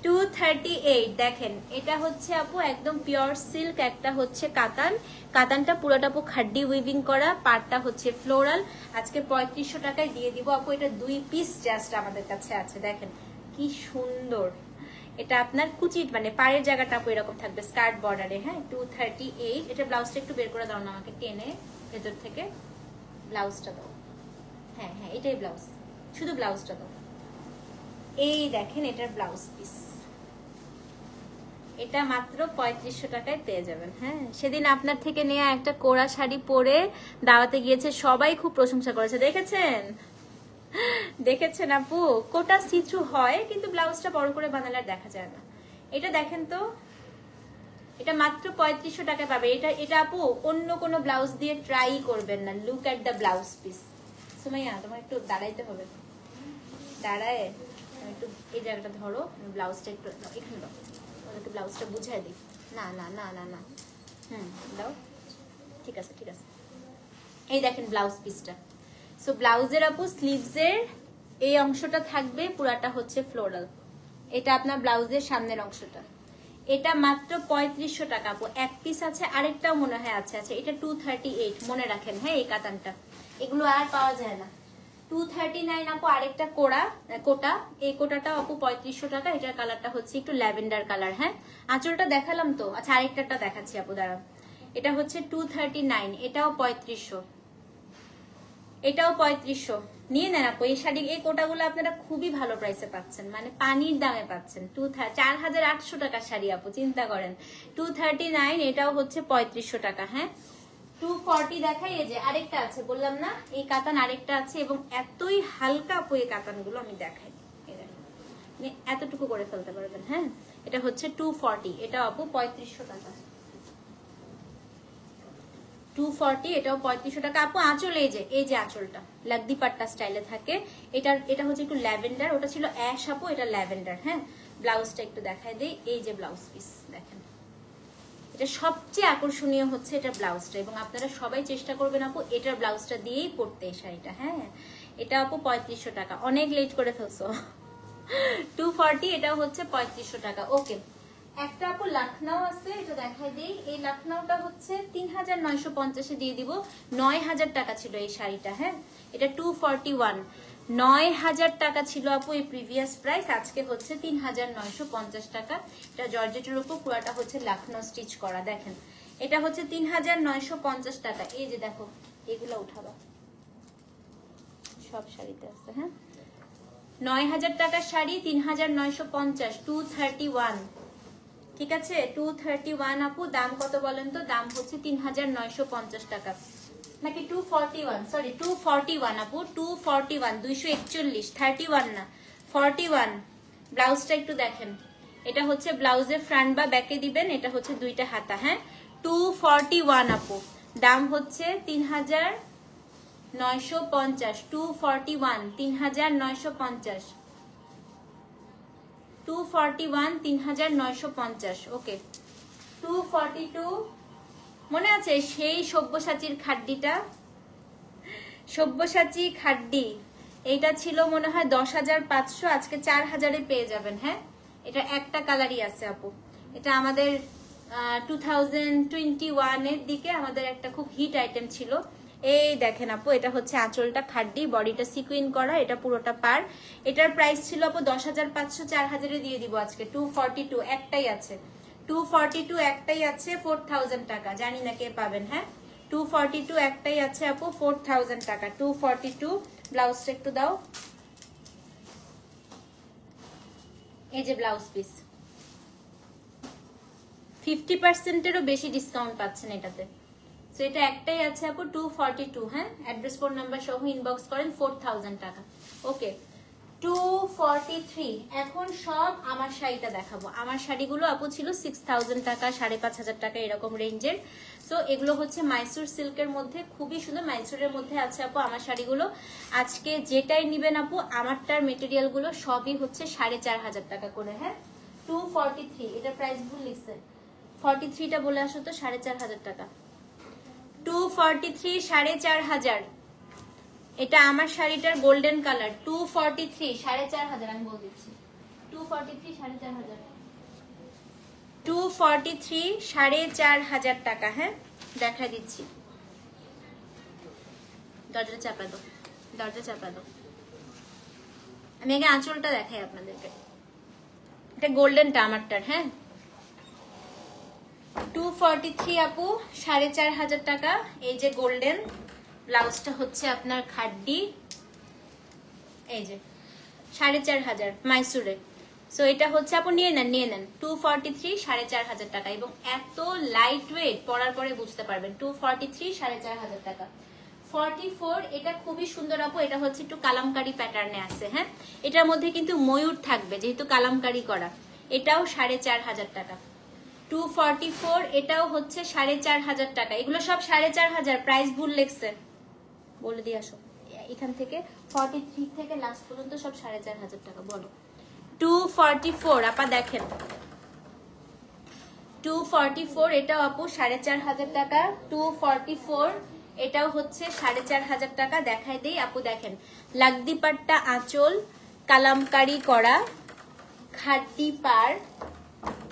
238, দেখেন এটা হচ্ছে আপু একদম পিওর সিল্ক, একটা হচ্ছে কাতান, কাতানটা পুরোটা আপু খাড্ডি উইভিং করা, পাটটা হচ্ছে ফ্লোরাল, আজকে 3500 টাকায় দিয়ে দিব আপু। এটা 2 পিস জাস্ট আমাদের কাছে আছে, দেখেন কি সুন্দর। এটা আপনার কুচিট মানে পাড়ের জায়গাটা আপু এরকম থাকবে স্কার্ট বর্ডারে। হ্যাঁ 238, এটা ব্লাউজটা একটু বের করে দাও না আমাকে, টেনে ভেতর থেকে ব্লাউজটা দাও। হ্যাঁ হ্যাঁ এটাই ব্লাউজ, শুধু ব্লাউজটা দাও। এই দেখেন এটার ব্লাউজ পিস, এটা মাত্র 3500 টাকায় পেয়ে যাবেন। হ্যাঁ সেদিন আপনার থেকে নেওয়া একটা কোরা শাড়ি পরে দাওয়াতে গিয়েছে, সবাই খুব প্রশংসা করেছে, দেখেছেন? দেখেছেন আপু? কোটা সিথ্রু হয় কিন্তু ব্লাউজটা বড় করে বানালে আর দেখা যায় না। এটা দেখেন তো, এটা মাত্র 3500 টাকায় পাবে। এটা আপু অন্য কোনো ব্লাউজ দিয়ে ট্রাই করবেন না। Look at the blouse piece. Sumaiya তোমার একটু দাঁড়াইতে হবে, দাঁড়ায় একটু এই জায়গাটা ধরো, ব্লাউজটা একটু এখানে দাও, ওদেরকে ব্লাউজটা বুঝাই দিই। না না না না না, দাও, ঠিক আছে ঠিক আছে। এই দেখেন ব্লাউজ পিসটা। সো ব্লাউজের আপু স্লিভসের এই অংশটা থাকবে, পুরাটা হচ্ছে ফ্লোরাল, এটা আপনার ব্লাউজের সামনের অংশটা। এটা মাত্র 3500 টাকা আপু, এক পিস আছে, আরেকটাও মনে হয় আছে। আচ্ছা এটা 238, মনে রাখেন হ্যাঁ এই কাতানটা, এগুলো আর পাওয়া যায় না। 239 আপু আরেকটা কোটা, এই কোটাটা আপু 3500 টাকা, এটার কালারটা হচ্ছে একটু ল্যাভেন্ডার কালার। হ্যাঁ আঁচলটা দেখালাম তো, আচ্ছা আরেকটা দেখাচ্ছি আপু দাঁড়ান। এটা হচ্ছে 239, এটাও 3500, এটাও 3500, নিয়ে নেন আপু এই শাড়ি, এই কোটাগুলো আপনারা খুবই ভালো প্রাইসে পাচ্ছেন, মানে পানির দামে পাচ্ছেন। 4800 টাকার শাড়ি আপু, চিন্তা করেন। 239, এটাও হচ্ছে 3500 টাকা। হ্যাঁ 240 দেখাই, এই যে আরেকটা আছে বললাম না, এই কাতান আরেকটা আছে, এবং এতই হালকা আপু এই কাতানগুলো, আমি দেখাই এতটুকু করে ফেলতে পারবেন। হ্যাঁ এটা হচ্ছে 240, এটা আপু 3500 টাকা। 240, এটাও 3500 টাকা আপু। আঁচল এই যে আঁচলটা লাকদি পাট্টা স্টাইলে থাকে, এটা হচ্ছে একটু ল্যাভেন্ডার, ওটা ছিল অ্যাশ আপু, এটা ল্যাভেন্ডার। হ্যাঁ ব্লাউজটা একটু দেখাই দেই, এই যে ব্লাউজ পিস দেখেন, এটা সবচেয়ে আকর্ষণীয় হচ্ছে এটা ব্লাউজটা, এবং আপনারা সবাই চেষ্টা করবেন আপু এটার ব্লাউজটা দিয়েই পরতে এই শাড়িটা। হ্যাঁ, এটা আপু 3500 টাকা, অনেক লেট করে ফেলছো। 240, এটাও হচ্ছে 3500 টাকা। ওকে, একটা আপু লাখনাউ আছে, এটা দেখাই দিই। এই লাখনাউটা হচ্ছে 3950 দিয়ে দিব। 9000 টাকা ছিল এই শাড়িটা। হ্যাঁ, এটা 241, 9000 টাকা ছিল আপু এই প্রিভিয়াস প্রাইস, আজকে হচ্ছে 3950 টাকা। এটা জর্জেটের উপর পুরাটা হচ্ছে লাখনাউ স্টিচ করা। দেখেন এটা হচ্ছে 3950 টাকা। এই যে দেখো, এগুলো উঠাবা, সব শাড়িতে আছে। হ্যাঁ, 9000 টাকার শাড়ি 3950, 231। ঠিক আছে, 231 আপু। দাম কত বলেন তো? দাম হচ্ছে 3950 টাকা, নাকি 241? সরি, 241 আপু, 241, 241, 31 না, 41। ব্লাউজটা একটু দেখেন, এটা হচ্ছে ব্লাউজের ফ্রন্ট বা ব্যাকে দিবেন, এটা হচ্ছে দুইটা হাতা। হ্যাঁ, 241 আপু। দাম হচ্ছে 3950, 241, 3950, 241, 3950। ওকে, 242। মনে আছে সেই সব্যসাচীর খাড্ডিটা? সব্যসাচী খাড্ডি, এইটা ছিল মনে হয় 10,500, আজকে 4000-এ পেয়ে যাবেন। হ্যাঁ, এটা একটা কালারই আছে আপু। এটা আমাদের 2021-এর দিকে আমাদের একটা খুব হিট আইটেম ছিল। এই দেখেন আপু, এটা হচ্ছে আঁচলটা খাড্ডি, বডিটা সিকুইন করা, এটা পুরোটা পার। এটার প্রাইস ছিল আপু 10,500, 4000-এ দিয়ে দিব আজকে। 242 একটাই আছে, 242 একটাই আছে, 4000 টাকা। জানি না কে পাবেন। হ্যাঁ, 242 একটাই আছে আপু, 4000 টাকা, 242। ব্লাউজটা একটু দাও। এই যে ব্লাউজ পিস, 50%-এরও বেশি ডিসকাউন্ট পাচ্ছেন এটাতে। তো এটা একটাই আছে আপু, 242। হ্যাঁ, অ্যাড্রেস ফোন নাম্বার সহ ইনবক্স করেন, 4000 টাকা। ওকে, 243। এখন সব আমার শাড়িটা দেখাবো। আমার শাড়িগুলো আপু ছিল 6000 টাকা, 5500 টাকা এরকম রেঞ্জের। সো এগুলো হচ্ছে মাইসুর সিল্কের মধ্যে, খুবই সুন্দর। মাইসুরের মধ্যে আছে আপু আমার শাড়িগুলো। আজকে যেটাই নিবেন আপু, আমারটার মেটেরিয়াল গুলো সবই হচ্ছে 4500 টাকা করে। হ্যাঁ, 243। এটা প্রাইস ভুল লিখছে, 43টা বলে আসো তো। 4500 টাকা, 243, 4500। এটা আমার শাড়িটার গোল্ডেন কালার, 243, 4500। আমি বল দিচ্ছি, 243, 4500, 243, 4500 টাকা। হ্যাঁ, দেখা দিচ্ছি। দরজা চাপা দাও, দরজা চাপা দাও। আমি আগে আঁচলটা দেখাই আপনাদেরকে। এটা গোল্ডেনটা আমারটার। হ্যাঁ, 243 আপু, 4500 টাকা। এই যে গোল্ডেন ব্লাউজটা হচ্ছে আপনার খাড্ডি, এই যে 4500 মাইসুরে। সো এটা হচ্ছে আপু নিয়ে নেন, নিয়ে নেন। 243, 4500 টাকা, এবং এত লাইট ওয়েট, পরার পরে বুঝতে পারবেন। 243, 4500 টাকা। 44, এটা খুবই সুন্দর আপু। এটা হচ্ছে একটু কালামকারী প্যাটার্নে আছে। হ্যাঁ, এটার মধ্যে কিন্তু ময়ূর থাকবে যেহেতু কালামকারী করা। এটাও 4500 টাকা। 244, এটাও হচ্ছে 4500 টাকা। এগুলো সব 4500, প্রাইস ভুল লেখছে, বলে দিয়ে আসো। এখান থেকে 43 থেকে লাস্ট পর্যন্ত সব 4500 টাকা। বলো। 244 আপা দেখেন, 244, এটাও আপু 4500 টাকা। 244, এটাও হচ্ছে 4500 টাকা। দেখাই দেই আপু, দেখেন লাগদি পাট্টা আঁচল, কালামকারী করা, খাড্ডি পার,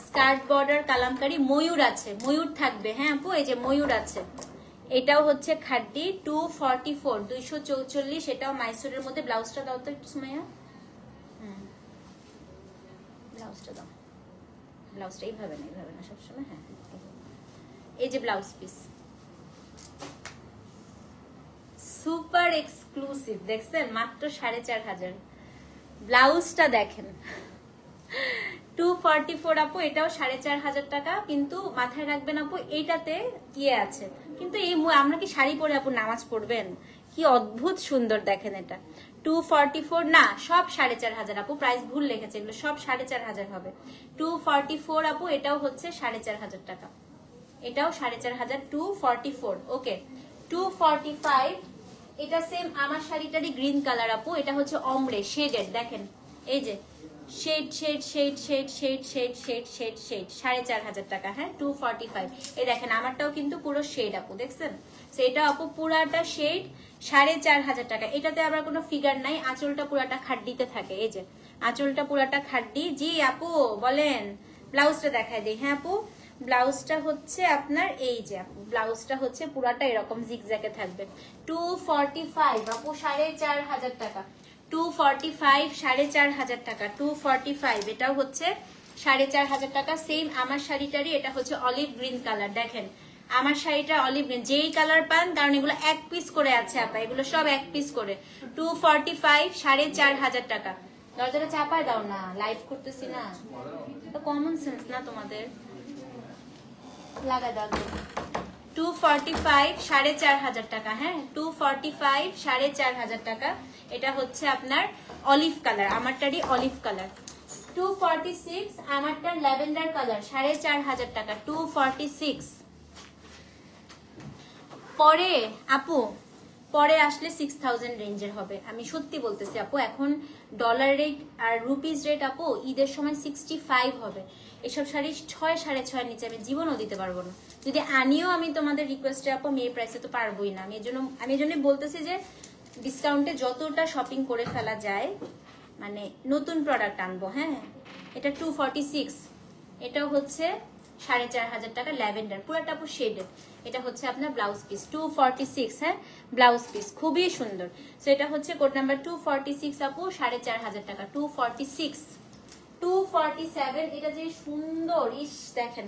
স্কার্ট বর্ডার কালামকারী, ময়ূর আছে, ময়ূর থাকবে। হ্যাঁ আপু, এই যে ময়ূর আছে। এটাও হচ্ছে খাড্ডি, 244, 244। এটাও মাইসুরের মধ্যে। ব্লাউজটা দাও তো একটু সুমাইয়া। ব্লাউজটা দাও। ব্লাউজটা এইভাবে না, এইভাবে না সবসময়। হ্যাঁ, এই যে ব্লাউজ পিস, সুপার এক্সক্লুসিভ। দেখছেন, মাত্র 4500। ব্লাউজটা দেখেন, 244 আপু, এটাও 4500 টাকা। কিন্তু মাথায় রাখবেন আপু, এইটাতে ইয়ে আছে। কিন্তু এই আমরা কি শাড়ি পরে আপু নামাজ পড়বেন? কি অদ্ভুত সুন্দর দেখেন। এটা 244 না, সব 4500 আপু। প্রাইস ভুল লিখেছে, এগুলো সব 4500 হবে। 244 আপু, এটাও হচ্ছে 4500 টাকা। এটাও 4500, 244। ওকে, 245। এটা সেম আমার শাড়িটারই গ্রিন কালার আপু। এটা হচ্ছে অমরে শেডেড। দেখেন, এই যে shade shade shade shade shade shade shade shade shade 4500 টাকা। হ্যাঁ 245। এই দেখেন আমারটাও কিন্তু পুরো শেড আপু, দেখছেন? সেটা আপু পুরাটা শেড 4500 টাকা। এটাতে আবার কোনো ফিগার নাই, আঁচলটা পুরাটা খাড্ডিতে থাকে। এই যে আঁচলটা পুরাটা খাড্ডি। জি আপু বলেন, ব্লাউজটা দেখায় দিই। হ্যাঁ আপু ব্লাউজটা হচ্ছে আপনার এই যে আপু ব্লাউজটা হচ্ছে পুরাটা এরকম জিগজ্যাগে থাকবে। 245 আপু 4500 টাকা। 245 4500 টাকা। 245 এটাও হচ্ছে 4500 টাকা। সেম আমার শাড়িটারই এটা হচ্ছে অলিভ গ্রিন কালার। দেখেন আমার শাড়িটা অলিভ গ্রিন, যেই কালার পান, কারণ এগুলো এক পিস করে আছে আপা, এগুলো সব এক পিস করে। 245 4500 টাকা। দরজাটা চাপায় দাও না, লাইভ করতেছি না, তো কমন সেন্স না তোমাদের, লাগা দাও। 245 4500 টাকা। হ্যাঁ 245 4500 টাকা। এটা হচ্ছে আপনার অলিভ কালার, আমারটারই অলিভ কালার। 246 আমারটার ল্যাভেন্ডার কালার, 4500 টাকা। 246। পরে আপু পরে আসলে 6000 রেঞ্জের হবে, আমি সত্যি বলতেছি আপু। এখন ডলার রেট আর রুপিস রেট আপু ঈদের সময় 65 হবে। এসব শাড়ি 6 6.5 নিচে আমি জীবনও দিতে পারবো না। যদি আনিও আমি তোমাদের রিকোয়েস্টে আপু মেয়ে প্রাইসে তো পারবোই না। আমি এই জন্যই বলতেছি যে ডিসকাউন্টে যতটা শপিং করে ফেলা যায়, মানে নতুন প্রোডাক্ট আনবো। হ্যাঁ এটা 246, এটাও হচ্ছে 4500 টাকা। ল্যাভেন্ডার পুরাটা আপু শেডেড। এটা হচ্ছে আপনার ব্লাউজ পিস 246। হ্যাঁ ব্লাউজ পিস খুবই সুন্দর। সো এটা হচ্ছে কোড নাম্বার 246 আপু 4500 টাকা। 246। 247 এটা যে সুন্দর, ইস দেখেন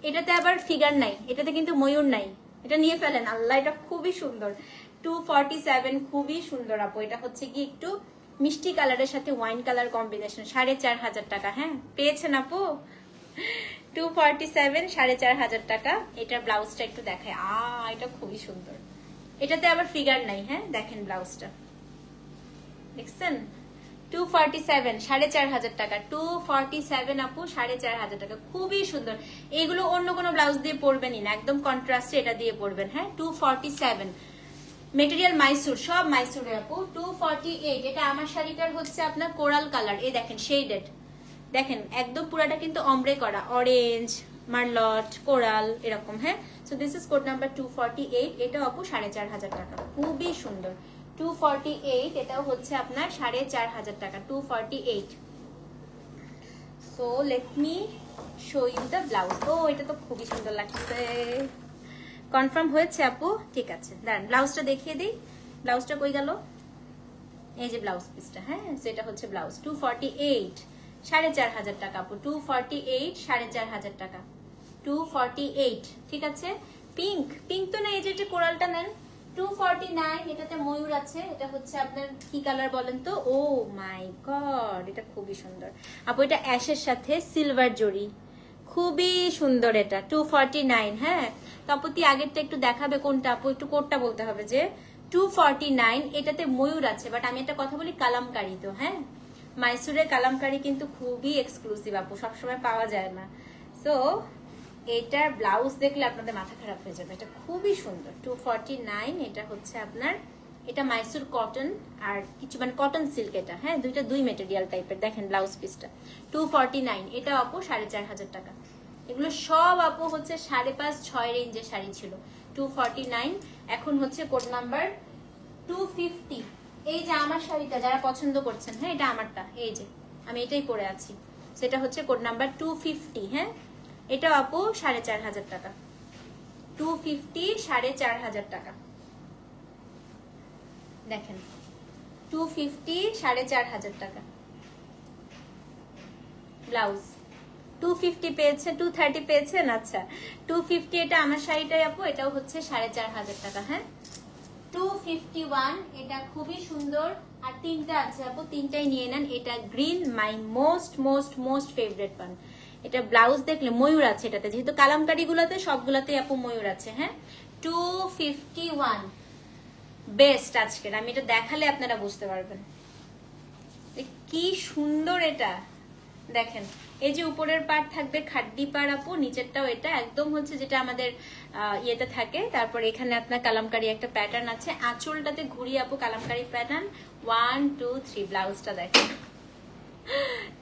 এটাতে আবার ফিগার নাই, এটাতে কিন্তু ময়ূর নাই, এটা নিয়ে ফেলেন আল্লাহ, এটা খুবই সুন্দর। 247 খুবই সুন্দর আপু। এটা হচ্ছে কি একটু মিষ্টি কালারের সাথে ওয়াইন কালার কম্বিনেশন, 4500 টাকা। হ্যাঁ পেয়েছেন আপু 247 4500 টাকা। এটার ব্লাউজটা একটু দেখায়, এটা খুবই সুন্দর। এটাতে আবার ফিগার নাই। হ্যাঁ দেখেন ব্লাউজটা, দেখছেন? 247 4500 টাকা। 247 আপু 4500 টাকা, খুবই সুন্দর। এগুলো অন্য কোনো ব্লাউজ দিয়ে পরবেনই না, একদম কন্ট্রাস্টে এটা দিয়ে পরবেন। হ্যাঁ 247। মেটেরিয়াল মাইসুর, সব মাইসুরের আপু। 248 এটা আমার শাড়িটার হচ্ছে আপনার কোরাল কালার। এই দেখেন শেডেড, দেখেন একদম পুরাটা কিন্তু অমব্রে করা, অরেঞ্জ মার্লট কোরাল এরকম। হ্যাঁ so this is code number 248। এটা আপু 4500 টাকা, খুবই সুন্দর। 248 এটাও হচ্ছে আপনার 4500 টাকা। 248। So let me show you the blouse. ও এটা তো খুবই সুন্দর লাগছে। কনফার্ম হয়েছে আপু? ঠিক আছে দাঁড়ান ব্লাউজটা দেখিয়ে দিই। ব্লাউজটা কই গেল? এই যে ব্লাউজ পিসটা। হ্যাঁ সেটা হচ্ছে ব্লাউজ। 248 4500 টাকা আপু। 248 4500 টাকা। 248 ঠিক আছে। পিঙ্ক, পিঙ্ক তো না, এই যে কোরালটা নেন। 249 এটাতে ময়ূর আছে। এটা হচ্ছে আপনার কি কালার বলেন তো? ও মাই গড এটা খুবই সুন্দর আপু। এটা অ্যাশের সাথে সিলভার জড়ি, খুবই সুন্দর এটা। 249। হ্যাঁ তো আপু আগেরটা একটু দেখাবে কোনটা আপু? একটু কোডটা বলতে হবে যে 249। এটাতে ময়ূর আছে, বাট আমি একটা কথা বলি, কালামকারি তো। হ্যাঁ মাইসুরের কালামকারি কিন্তু খুবই এক্সক্লুসিভ আপু, সবসময় পাওয়া যায় না। সো এটার ব্লাউজ দেখলে আপনাদের মাথা খারাপ হয়ে যাবে, এটা খুবই সুন্দর। 249 এটা হচ্ছে আপনার, এটা মাইসুর কটন আর কিছু মানে কটন সিল্ক এটা। হ্যাঁ দুইটা দুই মেটেরিয়াল টাইপের। দেখেন ব্লাউজ পিসটা 249। এটা আপু 4500 টাকা। এগুলো সব আপু হচ্ছে 5.5 6 রেঞ্জের শাড়ি ছিল। 249 এখন হচ্ছে কোড নাম্বার 250। এই যে আমার শাড়িটা যারা পছন্দ করছেন, হ্যাঁ এটা আমারটা, এই যে আমি এটাই পরে আছি, সেটা হচ্ছে কোড নাম্বার 250। হ্যাঁ এটা আপু 4500 টাকা। 250 4500 টাকা। দেখেন 250 4500 টাকা ব্লাউজ। 250 পেয়েছে, 230 পেয়েছেন। আচ্ছা 250 এটা আমার শাড়িটাই আপু, এটাও হচ্ছে 4500 টাকা। হ্যাঁ 251 এটা খুবই সুন্দর। আর তিনটা আছে আপু, তিনটাই নিয়ে নেন। এটা green, my most most most favourite one. এটা ব্লাউজ দেখলে ময়ূর আছে এটাতে, যেহেতু কালামকারি গুলাতে সবগুলাতে আপু ময়ূর আছে। হ্যাঁ 251 বেস্ট আজকের। আমি এটা দেখালে আপনারা বুঝতে পারবেন কি সুন্দর এটা। দেখেন এই যে উপরের পার্ট থাকবে খাড্ডি পাড় আপু, নিচেরটাও এটা একদম হচ্ছে যেটা আমাদের ইয়েতে থাকে। তারপর এখানে আপনার কালামকারি একটা প্যাটার্ন আছে, আঁচলটাতে ঘুরিয়ে আপু কালামকারি প্যাটার্ন। 1 2 3 ব্লাউজটা দেখেন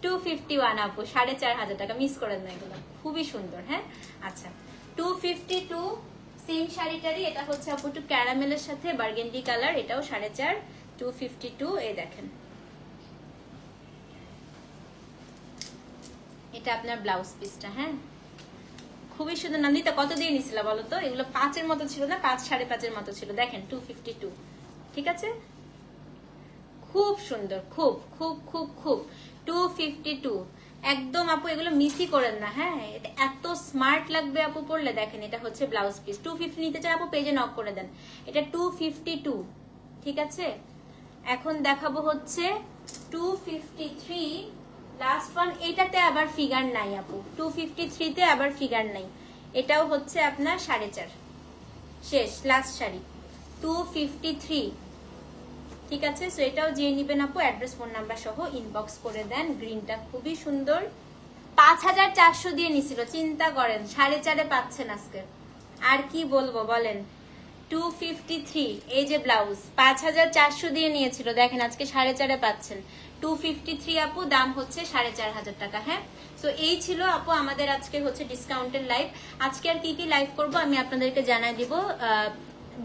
251 আপু, 4500 টাকা, মিস করেন না, এগুলো খুবই সুন্দর। হ্যাঁ আচ্ছা, 252 সেম শাড়িটারই, এটা হচ্ছে আপু একটু ক্যারামেলের সাথে বার্গেন্ডি কালার, এটাও 4.5, 252। এই দেখেন, এটা আপনার ব্লাউজ পিসটা। হ্যাঁ খুবই সুন্দর। নন্দিতা কত দিয়ে নিছিল বলো তো? এগুলো 5-এর মতো ছিল না, 5, 5.5-এর মতো ছিল। দেখেন 252, ঠিক আছে, খুব সুন্দর, খুব খুব খুব খুব। 252 একদম আপু, এগুলো মিসই করেন না। হ্যাঁ এটা এত স্মার্ট লাগবে আপু পরলে। দেখেন এটা হচ্ছে ব্লাউজ পিস। 250 নিতে চান আপু, পেজে নক করে দেন। এটা 252, ঠিক আছে। এখন দেখাবো হচ্ছে 253 লাস্ট ওয়ান। এটাতে আবার ফিগার নাই আপু, 253 তে আবার ফিগার নাই। এটাও হচ্ছে আপনার 4.5, শেষ লাস্ট শাড়ি 253, ঠিক আছে। সো এটাও যে নিবেন আপু অ্যাড্রেস ফোন নাম্বার সহ ইনবক্স করে দেন। গ্রিনটা খুবই সুন্দর। 5400 দিয়ে নিছিল, চিন্তা করেন 4.5-এ পাচ্ছেন আজকে। আর কি বলবো বলেন। 253, এই যে ব্লাউজ 5400 দিয়ে নিয়েছিল, দেখেন আজকে 4.5-এ পাচ্ছেন। 253 আপু, দাম হচ্ছে 4500 টাকা। হ্যাঁ সো এই ছিল আপু আমাদের আজকে হচ্ছে ডিসকাউন্টের লাইভ। আজকে আর কি কি লাইভ করব আমি আপনাদেরকে জানাই দিব।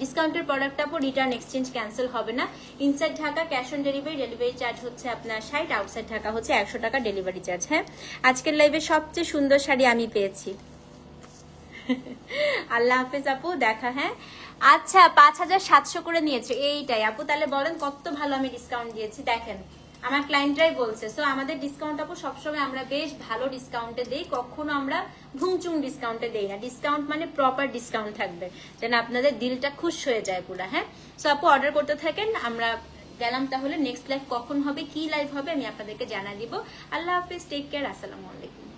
ডিসকাউন্টের প্রোডাক্ট আপু রিটার্ন এক্সচেঞ্জ ক্যান্সেল হবে না। Inside Dhaka cash on delivery, delivery charge হচ্ছে আপনার 60, আউটসাইড ঢাকা হচ্ছে 100 টাকা ডেলিভারি চার্জ। হ্যাঁ আজকের লাইভে সবচেয়ে সুন্দর শাড়ি আমি পেয়েছি। আল্লাহ হাফেজ আপু, দেখা। হ্যাঁ আচ্ছা 5700 করে নিয়েছে, এইটাই আপু। তাহলে বলেন কত ভালো আমি ডিসকাউন্ট দিয়েছি। দেখেন আমার ক্লায়েন্টরাই বলছে। সো আমাদের ডিসকাউন্ট আপু সবসময় আমরা বেশ ভালো ডিসকাউন্টে দেই, কখনো আমরা ভুংচুং ডিসকাউন্টে দেই না। ডিসকাউন্ট মানে প্রপার ডিসকাউন্ট থাকবে, যেন আপনাদের দিলটা খুশ হয়ে যায় পুরো। হ্যাঁ সো আপু অর্ডার করতে থাকেন। আমরা গেলাম তাহলে। নেক্সট লাইভ কখন হবে, কি লাইভ হবে আমি আপনাদেরকে জানা দিব। আল্লাহ হাফেজ, টেক কেয়ার, আসসালামু আলাইকুম।